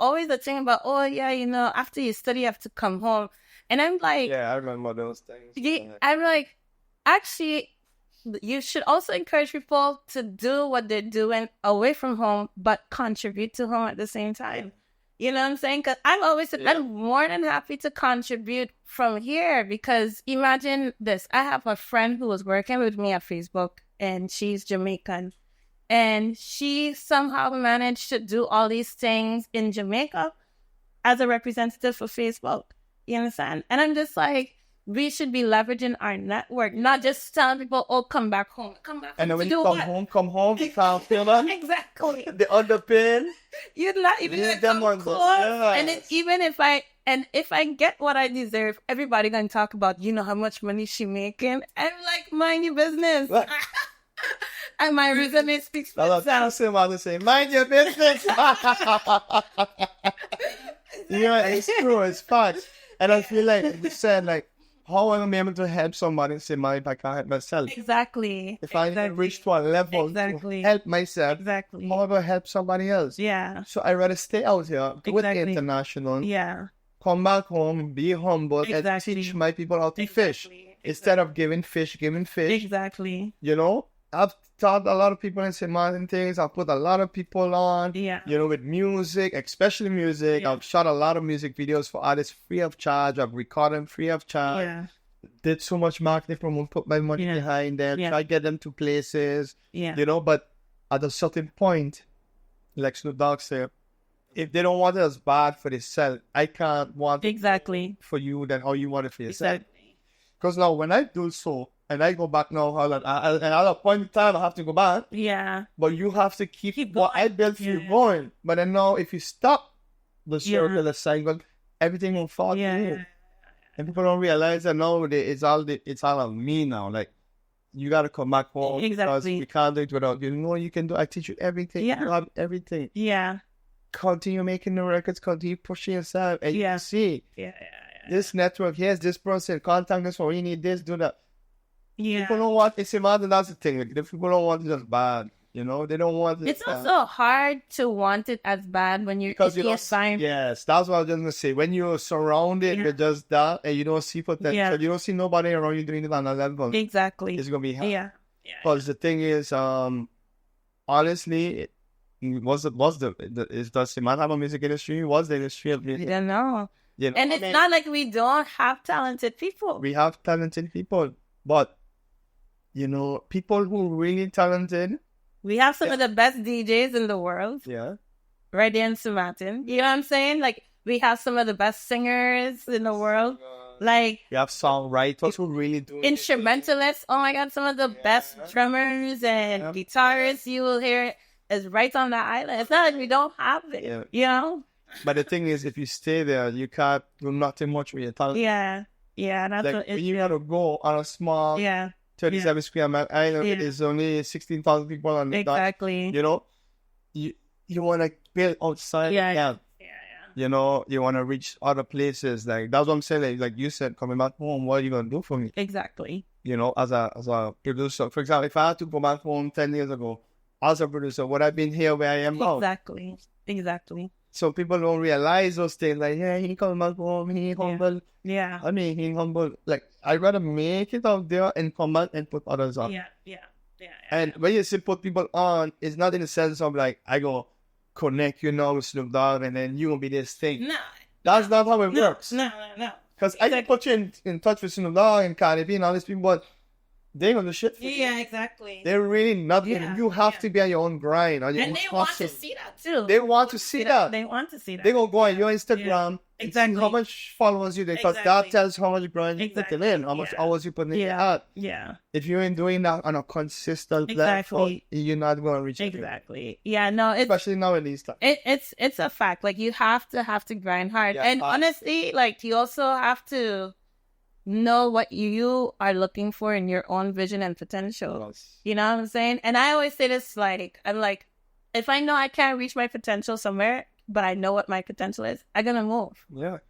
always a thing about, after you study you have to come home, and I'm like, I remember those things. I'm like, actually, you should also encourage people to do what they're doing away from home, but contribute to home at the same time. You know what I'm saying? Because I've always said I'm more than happy to contribute from here, because imagine this. I have a friend who was working with me at Facebook and she's Jamaican. And she somehow managed to do all these things in Jamaica as a representative for Facebook. You understand? And I'm just like, we should be leveraging our network, not just telling people, "Oh, come back home, come back home." And then when to you do come home, you can't feel that. Exactly. The underpin. You're not even Yeah, gonna them come ones, close. yes. And even if I get what I deserve, everybody gonna talk about, how much money she making. I'm like, mind your business. And my resume speaks for itself. Say, mind your business. It's true, it's fact. And I feel like you said, like, how am I able to help somebody and say, if I can't help myself? Exactly. If I reach to a level to help myself, how am I help somebody else? Yeah. So I rather stay out here, do it international, come back home, be humble, and teach my people how to fish. Instead of giving fish. Exactly. I've taught a lot of people in St. Martin things. I've put a lot of people on, Yeah. With music, especially music. Yeah. I've shot a lot of music videos for artists free of charge. I've recorded them free of charge. Yeah. Did so much marketing from them, put my money behind them, try to get them to places, but at a certain point, like Snoop Dogg said, if they don't want it as bad for themselves, I can't want it for you than how you want it for yourself. Because now when I do so, and I go back now, and at a point in time, I have to go back. Yeah. But you have to keep what I built for you going. But then now, if you stop the circle, the cycle, everything will fall through. And people don't realize that now it's all on me now. Like, you got to come back home. Because we can't do it without you. You can do. I teach you everything. Yeah. You have everything. Yeah. Continue making the records. Continue pushing yourself. And you see. This network, here's this person. Contact this one. You need this, do that. Yeah. People don't want it's imagine that's the thing. Like, the people don't want it as bad. They don't want it. It's also hard to want it as bad when you're because yes, that's what I was just gonna say. When you're surrounded with just that and you don't see potential, you don't see nobody around you doing it on a level. Exactly. It's gonna be hard. Yeah. Because the thing is, honestly, is does the man have a music industry? What's the industry of music? I know. And it's not like we don't have talented people. We have talented people, but people who really talented. We have some of the best DJs in the world. Yeah. Right there in St. Martin. You know what I'm saying? Like, we have some of the best singers in the world. Like, we have songwriters who really do instrumentalists. Oh my God, some of the best drummers and guitarists you will hear is right on the island. It's not like we don't have it, But the thing is, if you stay there, you can't do nothing much with your talent. Yeah, that's like, what you gotta go on a small 37 square mile island. There's only 16,000 people on the exactly. You want to build outside. You want to reach other places. Like, that's what I'm saying. Like you said, coming back home, what are you gonna do for me? Exactly. As a producer, for example, if I had to go back home 10 years ago as a producer, would I have been here where I am now? Exactly. So people don't realize those things. Like, he coming back home, he humble. Yeah. I mean, he humble. Like, I'd rather make it out there and come back and put others on. Yeah. And when you say put people on, it's not in the sense of like, I go connect you now with Snoop Dogg and then you will be this thing. No. That's not how it works. No. Because I can put you in touch with Snoop Dogg and Cardi B and all these people, but they gonna shit for you. Yeah, exactly. They're really not. You have to be on your own grind. On your own they want to see that too. They want to see that. They want to see that. They gonna go on your Instagram. Exactly. See how much followers you because that tells how much grind you put in, how much hours you put in the art. Yeah. If you ain't doing that on a consistent level, you're not gonna reach it. Exactly. Yeah. No. Especially nowadays. It's a fact. Like, you have to grind hard, and honestly, like, you also have to know what you are looking for in your own vision and potential. Yes. You know what I'm saying? And I always say this, like, I'm like, if I know I can't reach my potential somewhere, but I know what my potential is, I'm gonna move. Yeah.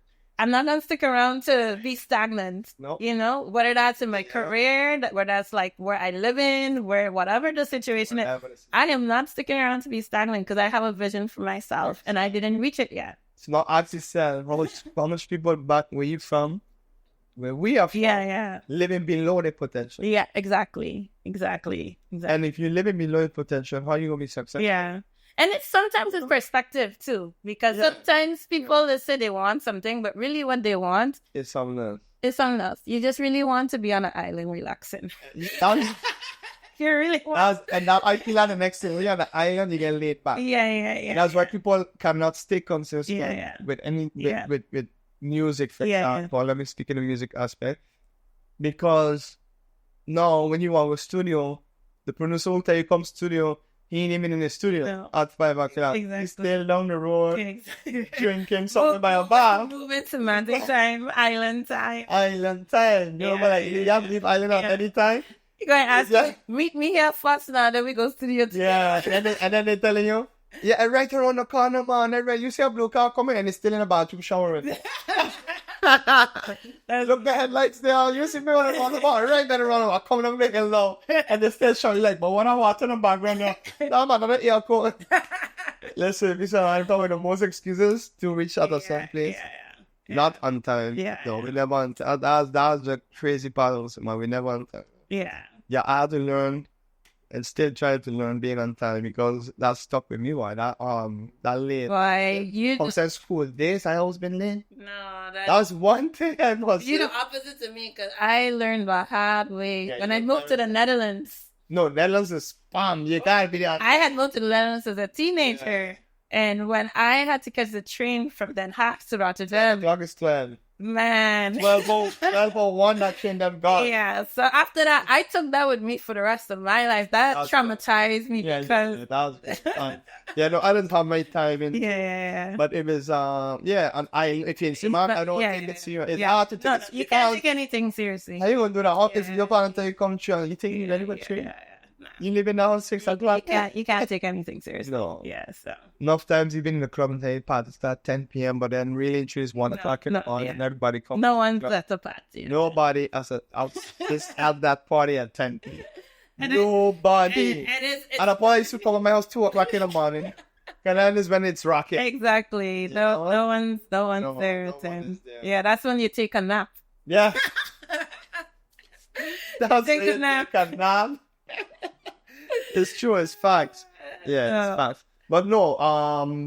I'm not gonna stick around to be stagnant. Nope. Whether that's in my career, whether that's like where I live in, whatever the situation is, I am not sticking around to be stagnant because I have a vision for myself and I didn't reach it yet. It's not actually said how much people back where you from, where we are from, living below their potential. Yeah, exactly. And if you're living below your potential, how are you gonna be successful? Yeah. And sometimes it's perspective too, because sometimes people they say they want something, but really what they want is something else. It's something else. You just really want to be on an island relaxing. You really want. And now I feel like the next thing, when you're on the island, you get laid back. Yeah. And that's why people cannot stay consistent with with music, for example. Let me speak in the music aspect. Because now when you are in studio, the producer will tell you come studio, he ain't even in the studio at 5 o'clock. Exactly. He's still down the road drinking something by a bar. Moving semantic time, island time. Island time. You know, but like, you have to leave island at any time. You're going to ask me, meet me here first now, then we go studio together. Yeah, and then they're telling you, yeah, right around the corner, man. Right, you see a blue car coming and it's still in the bathroom showering. Look, the headlights there. You see me on the bar, right there around. I'm coming up making low. And they still showing like, but when I watch in the background now, I'm another ear coat. Listen, I'm talking the most excuses to reach out to some place. Not on time. No, we never on time. That's the crazy part of it, man. We never on time. Yeah, I had to learn and still try to learn being on time because that stuck with me. Why that late? Why you? From school days, I always been late. No, that was one thing I was. You the opposite to me because I learned the hard way when I moved to the Netherlands. No, Netherlands is spam. You gotta be there. I had moved to the Netherlands as a teenager, and when I had to catch the train from Den Haag to Rotterdam, August 12. Man. 12:01, that train them gone. Yeah, so after that, I took that with me for the rest of my life. That traumatized me because... that was fun. No, I didn't have my time in. Yeah. But it was, and if you're smart, I don't take it serious. It's hard to take it. You can't take anything seriously. How you going to do that? Office, your parents tell you come through, you think you're ready for train? You live in the house 6 o'clock. You can't take anything seriously. No. Yeah, so. Enough times you've been in the club and say party start 10 p.m. but then really it's 1 o'clock in the morning and everybody comes. No one's at the party. Nobody at that party at 10 p.m. Nobody. And the party used to come at my house 2 o'clock in the morning. And then is when it's rocking. Exactly. No one's there at 10. Yeah, that's when you take a nap. Yeah. That's take a nap. It's true, it's facts. Yeah, it's facts. But no,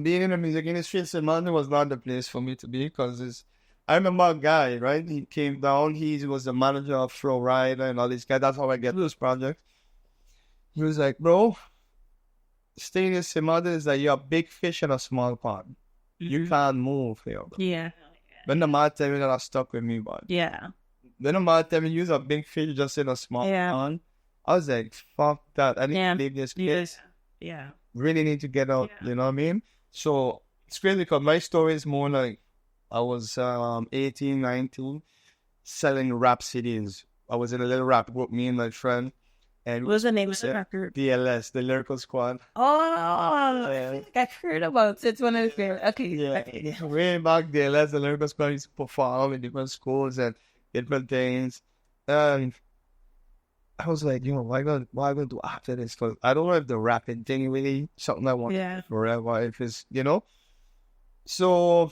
being in the music industry, Sherman was not the place for me to be because I remember a guy, right? He came down, he was the manager of Flow Rider and all these guys. That's how I get this project. He was like, bro, staying in Sherman is like you're a big fish in a small pond. You can't move here. Yeah. When the man tell me that, stuck with me, but when the man tell me you're a big fish just in a small pond, I was like, fuck that. I need to leave this place. Yeah. Really need to get out. You know what I mean? So it's crazy because my story is more like I was 18, 19, selling rap CDs. I was in a little rap group, me and my friend. And what was the name of the rap group? DLS, the Lyrical Squad. Oh, I've heard about it. It's one of the favorite. Okay. Way back, DLS, the Lyrical Squad used to perform in different schools and different things. And I was like, what am I going to do after this? Because I don't know if the rapping thing really something I want to do forever. If it's, So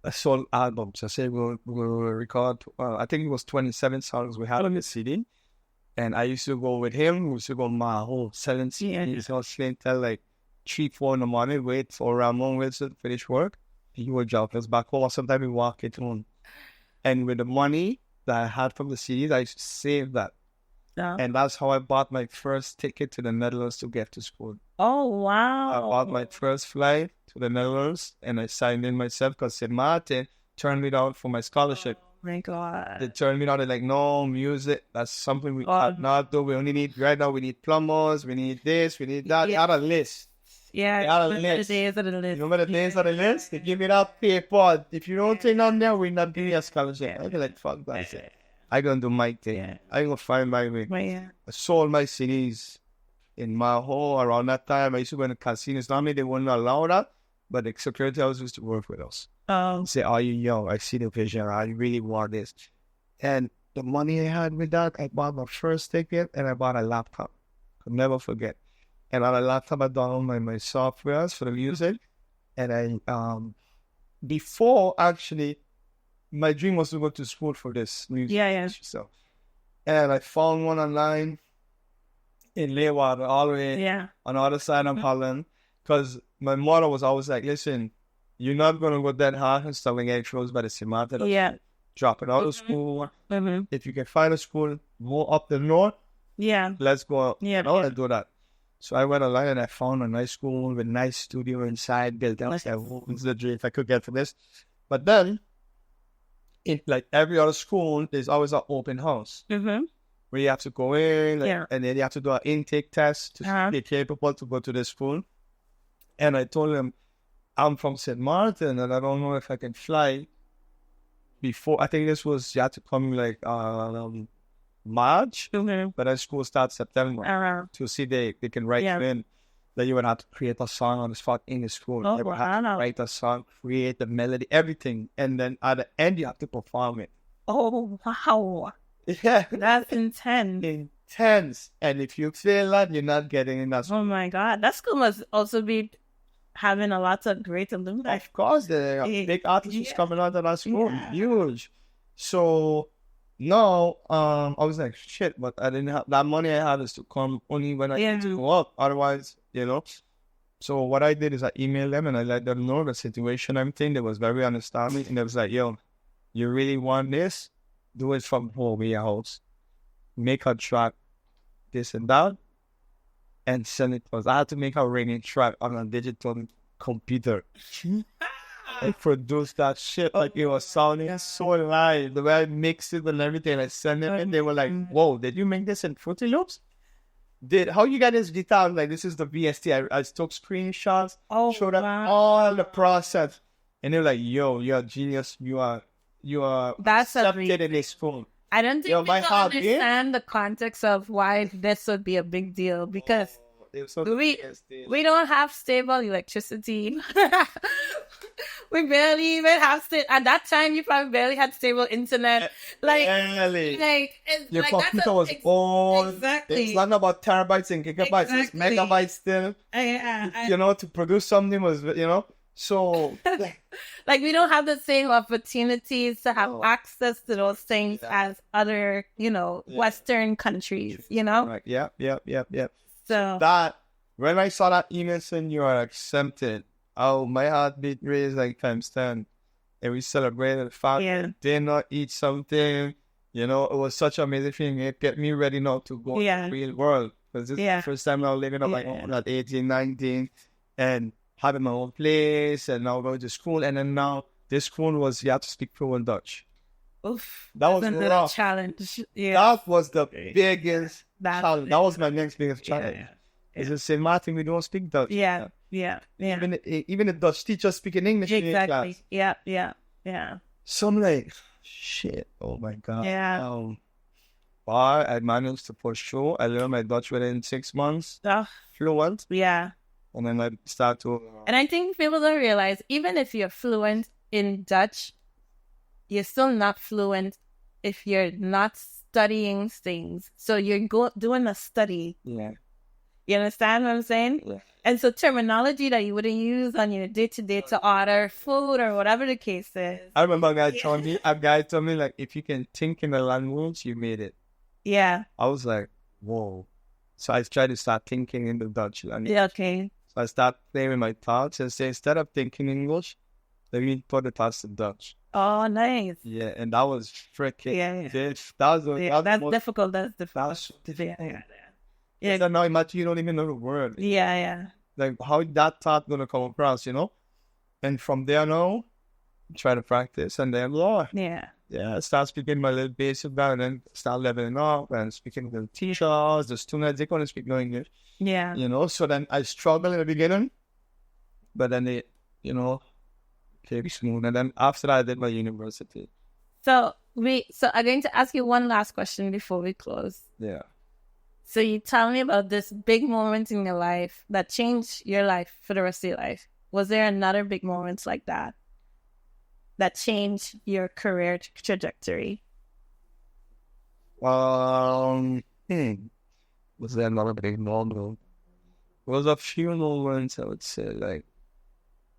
I sold albums. I said we'll record, I think it was 27 songs we had on the CD. And I used to go with him. We used to go my whole 7 CDs. I was staying till like 3, 4 in the morning, wait for Ramon Wilson to finish work. He would drop us back home. Or sometimes we walk it home. And with the money that I had from the CDs, I used to save that. And that's how I bought my first ticket to the Netherlands to get to school. Oh, wow. I bought my first flight to the Netherlands and I signed in myself because St. Martin turned me down for my scholarship. Oh, my God. They turned me down. They're like, no, music, that's something we cannot do. We only need, right now, we need plumbers, we need this, we need that. They had a list. Yeah, they had a list. The days of the list. You remember the days of the list? They give me that paper. If you don't take on there, we're not giving you a scholarship. I'd be like, fuck that. I'm going to do my thing. I'm going to find my way. I sold my CDs in my home around that time. I used to go in the casinos. Normally, they wouldn't allow that, but the security house used to work with us. Say, are you young? I see the vision. I really want this. And the money I had with that, I bought my first ticket and I bought a laptop. I'll never forget. And on a laptop, I downloaded my softwares for the music. And I, before actually, my dream was to go to school for this music. So, and I found one online in Leeuwarden, all the way on the other side of Holland. Because my mother was always like, listen, you're not going to go that hard and stuff and get exposed by the Semata. Dropping out of school. If you can find a school, go up the north. Yeah. Let's go out. Yeah. Let's do that. So I went online and I found a nice school with a nice studio inside, built out. It's the dream if I could get for this. But then, in like every other school, there's always an open house Mm-hmm. where you have to go in Yeah. and then you have to do an intake test to be capable to go to the school. And I told him, I'm from St. Martin and I don't know if I can fly before. I think this was, you had to come like March, but then school starts September to see they can write you in. Then you would have to create a song on the spot in the school. Oh, you would have to write a song, create the melody, everything. And then at the end, you have to perform it. Oh, wow. Yeah. That's intense. Intense. And if you fail that, you're not getting in that school. Oh, my God. That school must also be having a lot of great alumni. Of course, there are big artists coming out of that school. Yeah. Huge. So now, I was like, shit, but I didn't have that money. I had is to come only when I had to go up. Otherwise, So what I did is I emailed them and I let them know the situation, everything. They was very understanding. And they was like, yo, you really want this? Do it from home, VibeHauss. Make a track, this and that, and send it to us. I had to make a ringing track on a digital computer. I produced that shit like it was sounding so live. The way I mixed it and everything, I sent it and they were like, whoa, did you make this in Fruity Loops? How you got this guitar? Like, this is the VST. I took screenshots, showed them all the process. And they were like, yo, you're a genius. You are That's accepted in this phone. I don't think people understand the context of why this would be a big deal because we don't have stable electricity. We barely even have at that time. You probably barely had stable internet. Your computer was old. Exactly. It's not about terabytes and gigabytes. It's megabytes still. To produce something was So, we don't have the same opportunities to have access to those things as other, Western countries, Right. Yeah. So that, when I saw that email saying you are accepted, my heartbeat raised like times 10. And we celebrated the fact that dinner, eat something, it was such an amazing thing. It get me ready now to go to the real world. Because this is the first time I was living on my own at 18, 19, and having my own place, and now going to school. And then now this school was, you have to speak fluent Dutch. Oof. That was a challenge. Yeah. That was the biggest challenge. That was my next biggest challenge. It's the same thing, we don't speak Dutch. Yeah. Even the Dutch teachers speaking English in class. Yeah. So I'm like, shit, oh my God. Yeah. But I managed to push through. I learned my Dutch within 6 months. Fluent. Yeah. And then I start to... And I think people don't realize, even if you're fluent in Dutch, you're still not fluent if you're not studying things. So you're doing a study. Yeah. You understand what I'm saying? Yeah. And so terminology that you wouldn't use on your day-to-day to order food or whatever the case is. I remember a guy told me, like, if you can think in a language, you made it. Yeah. I was like, whoa. So I tried to start thinking in the Dutch language. Yeah, okay. So I start playing with my thoughts and say, instead of thinking English, let me put the thoughts in Dutch. Oh, nice. Yeah, and that was freaking... That's difficult. That's difficult. Yeah. So now imagine you don't even know the word. Yeah. Like, how that thought gonna come across, And from there now, try to practice, and then I start speaking my little basic that, and then start leveling up and speaking to the teachers, the students, they couldn't speak no English. Yeah. So then I struggled in the beginning, but then they, came smooth. And then after that, I did my university. So I'm going to ask you one last question before we close. Yeah. So you tell me about this big moment in your life that changed your life for the rest of your life. Was there another big moment like that changed your career trajectory? Was there another big moment? It was a few moments, I would say. Like,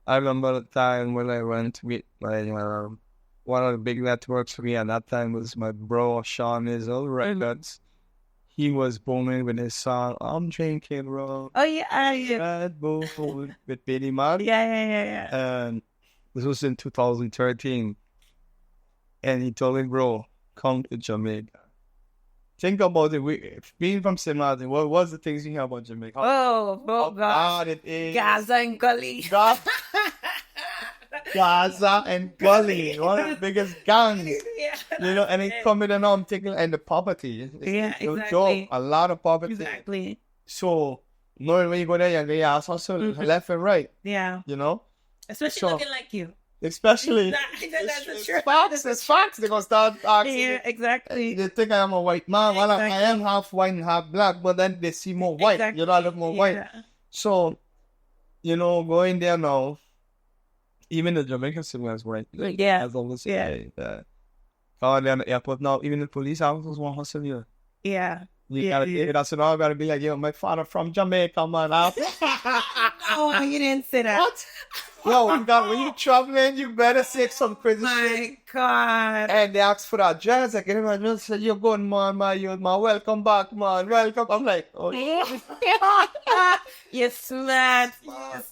I remember the time when I went to meet one of the big networks for me at that time was my bro, Sean Records. He was booming with his song, I'm Drinking Bro. Oh, yeah. Red Bull with Billy Marley. Yeah. And this was in 2013. And he told me, bro, come to Jamaica. think about it. Being from St. Martin, what was the things you hear about Jamaica? Oh God. God, it is. Gaza and Gully. Gaza and Gully, one of the biggest gangs. Yeah, You know, and it's coming and I'm taking and the poverty. exactly. A lot of poverty. Exactly. So, knowing when you go there, you're going to ask hustle left and right. Yeah. You know? Especially looking like you. Especially. That's true. It's facts. They're going to start asking. Yeah, exactly. They think I am a white man. Well, I am half white and half black, but then they see more white. Exactly. You know, I look more white. So, going there now, even the Jamaican civilians, right? Yeah. As always, they're on the airport now, even the police officers want to hustle you. Yeah. That's all I gotta be like, my father from Jamaica, man. Oh, you didn't say that. What? Yo, when you traveling, you better say some crazy shit. My God. And they ask for that address. I can imagine, say, you're good, man, you're welcome back, man, welcome. I'm like, oh, You're smart.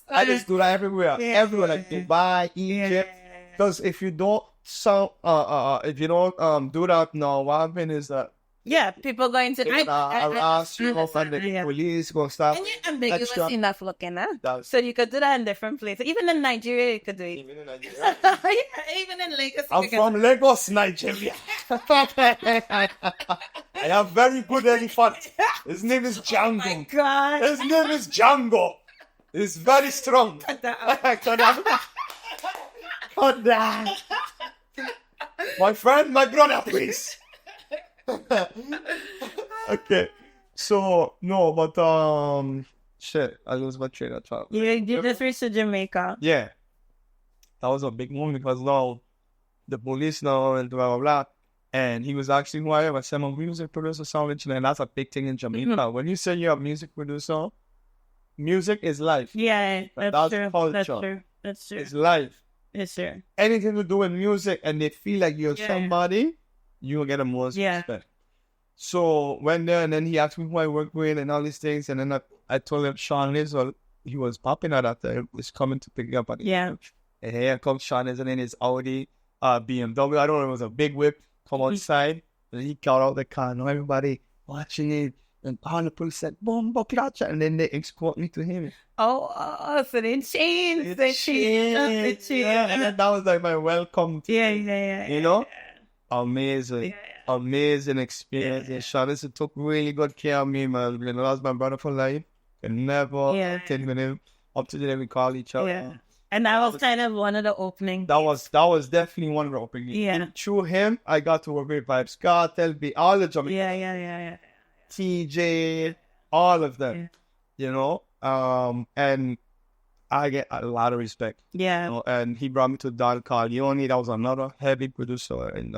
I just do that everywhere. Everywhere, like Dubai, Egypt. Because if you don't do that now, what happens is that people going to I'll ask you off and the police go stop. And you're ambiguous enough looking, huh? So you could do that in different places. Even in Nigeria, you could do it. Even in Nigeria? Even in Lagos. I'm from Lagos, Nigeria. I have very good elephant. His name is Django. Oh my God. His name is Django. He's very strong. Cut that Cut that. My friend, my brother, please. Okay. So, no, but, shit, I lose my train of thought. You just reached to Jamaica. Yeah. That was a big moment because now the police now and blah, blah, blah. And he was actually who I am. I said, I'm a music producer, sound engineer, and that's a big thing in Jamaica. Mm-hmm. When you say you're a music producer, music is life. Yeah, that's true. Culture. That's true. It's life. It's true. Anything to do with music and they feel like you're somebody, you will get a most respect. So went there and then he asked me who I work with and all these things. And then I told him Sean Lizzle, he was popping at that time, was coming to pick me up. And here comes Sean Lizzle in his Audi, BMW. I don't know, it was a big whip. Come outside. And he got out the car. Now everybody watching it. And all the police said, boom, catch. And then they escort me to him. Oh, so they changed. They changed. Yeah, and then that was like my welcome. You know? Amazing. Amazing experience. Yeah. Sean took really good care of me, man. You know, that was my brother for life. And never take with him. Up to today, we call each other. Yeah. And that was kind of one of the openings. That was definitely one of the openings. Yeah. Through him, I got to work with VibeHauss, Cartel, all the Jamaican. Yeah. TJ, all of them. Yeah. You know? And I get a lot of respect. Yeah. You know? And he brought me to Don Corleone. That was another heavy producer in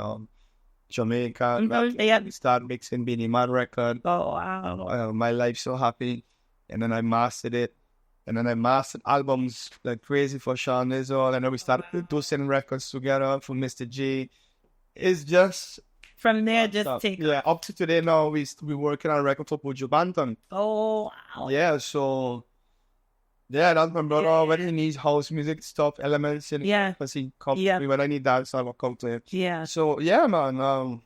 Jamaica. Mm-hmm. We started mixing Beanie Man record. Oh, wow. My Life So Happy. And then I mastered it. And then I mastered albums like crazy for Sean Lizzle. And then we started producing records together for Mr. G. It's just... From there, just take... Yeah, up to today now, we're working on a record for Buju Banton. Oh, wow. Yeah, so... Yeah, that's my brother. Yeah. When he needs house music stuff, elements in it, because he comes to me when I need that, so I will come to him. Yeah. So, yeah, man.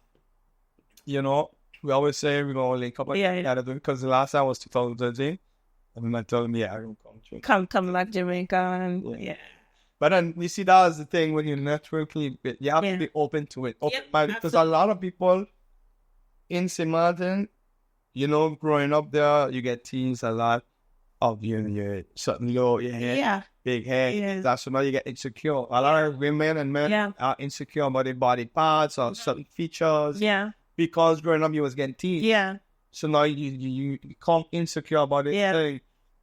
You know, we always say we're going to link up like because the last time was 2013. And then I told him, I don't come. Come back Jamaica. And, But then you see, that's the thing when you network, you have to be open to it. Because a lot of people in St. Martin, you know, growing up there, you get teased a lot of you something low, big hair. That's why you get insecure. A lot of women and men are insecure about their body parts or certain features. Yeah. Because growing up, you was getting teased. Yeah. So now you become insecure about it. Yeah.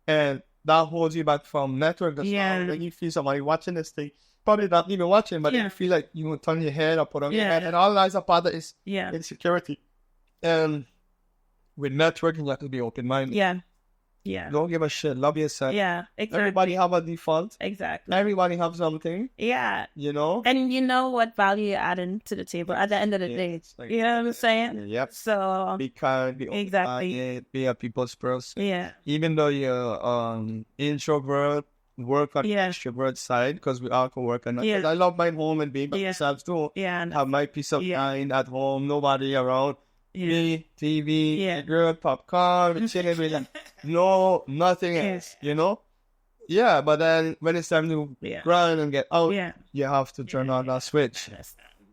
And that holds you back from network. When you feel somebody watching this thing, probably not even watching, but you feel like you turn your head or put on your head. And all that's a part of is insecurity. And with networking, you have to be open-minded. Yeah. Don't give a shit. Love yourself. Yeah, exactly. Everybody have a default. Exactly. Everybody have something. Yeah. You know? And you know what value you're adding to the table at the end of the day. Like, you know what I'm saying? Yep. So... Be kind, be open-minded, be a people's person. Yeah. Even though you're introvert, work on the extrovert side, because we all can work on that. I love my home and being by myself too. Yeah. Have my peace of mind at home, nobody around. me, TV, Yeah. girl, popcorn, chicken, no, nothing else, you know? Yeah, but then when it's time to grind and get out, you have to turn on that switch,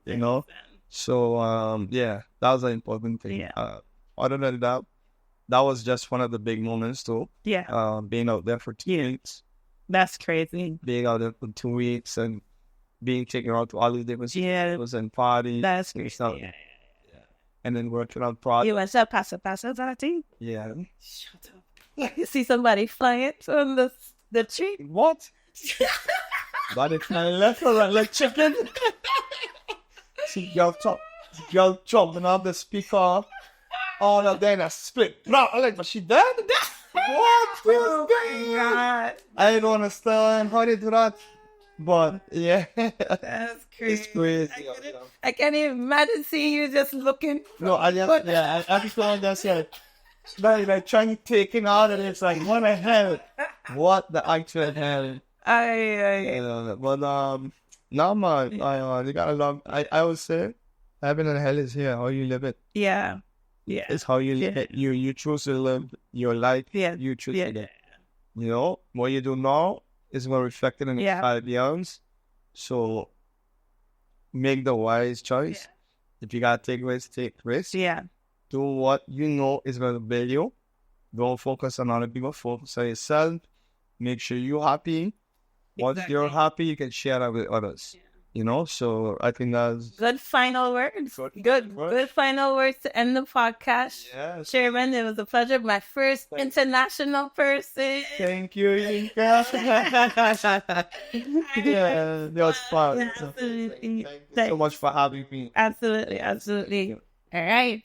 you know? So, yeah, that was an important thing. Other than that, that was just one of the big moments too. Being out there for 2 weeks. That's crazy. Being out there for 2 weeks and being taken out to all these different schools and parties. That's crazy. Yeah. And then working on projects. You went to Paso Zalati? Yeah. Shut up. You see somebody flying on the tree? What? But it's my left or right like chicken. See girl jumping off the speaker. All of them a split. No, I'm like, but she dead? What? Oh my God. I don't understand how they do that. But yeah, that's crazy. It's crazy. I can't even imagine seeing you just looking. No, I just don't understand. Like trying to take it out, and it's like, what the hell? What the actual hell? But no man, you gotta love. I would say, heaven and hell is here. How you live it? Yeah. It's how you live it. You choose to live your life. You choose to live. You know what you do now is going to reflect it in 5 years. So make the wise choice. If you gotta take risks, take risks. Do what you know is going to build you. Don't focus on other people. Focus on yourself. Make sure you're happy. Once you're happy, you can share that with others. You know, so I think that's good final words. Good final words to end the podcast. Yes. Sherman, it was a pleasure. My first international person. Thank you, Inka. Yeah, that was fun. Absolutely. Thank you so much for having me. Absolutely. All right.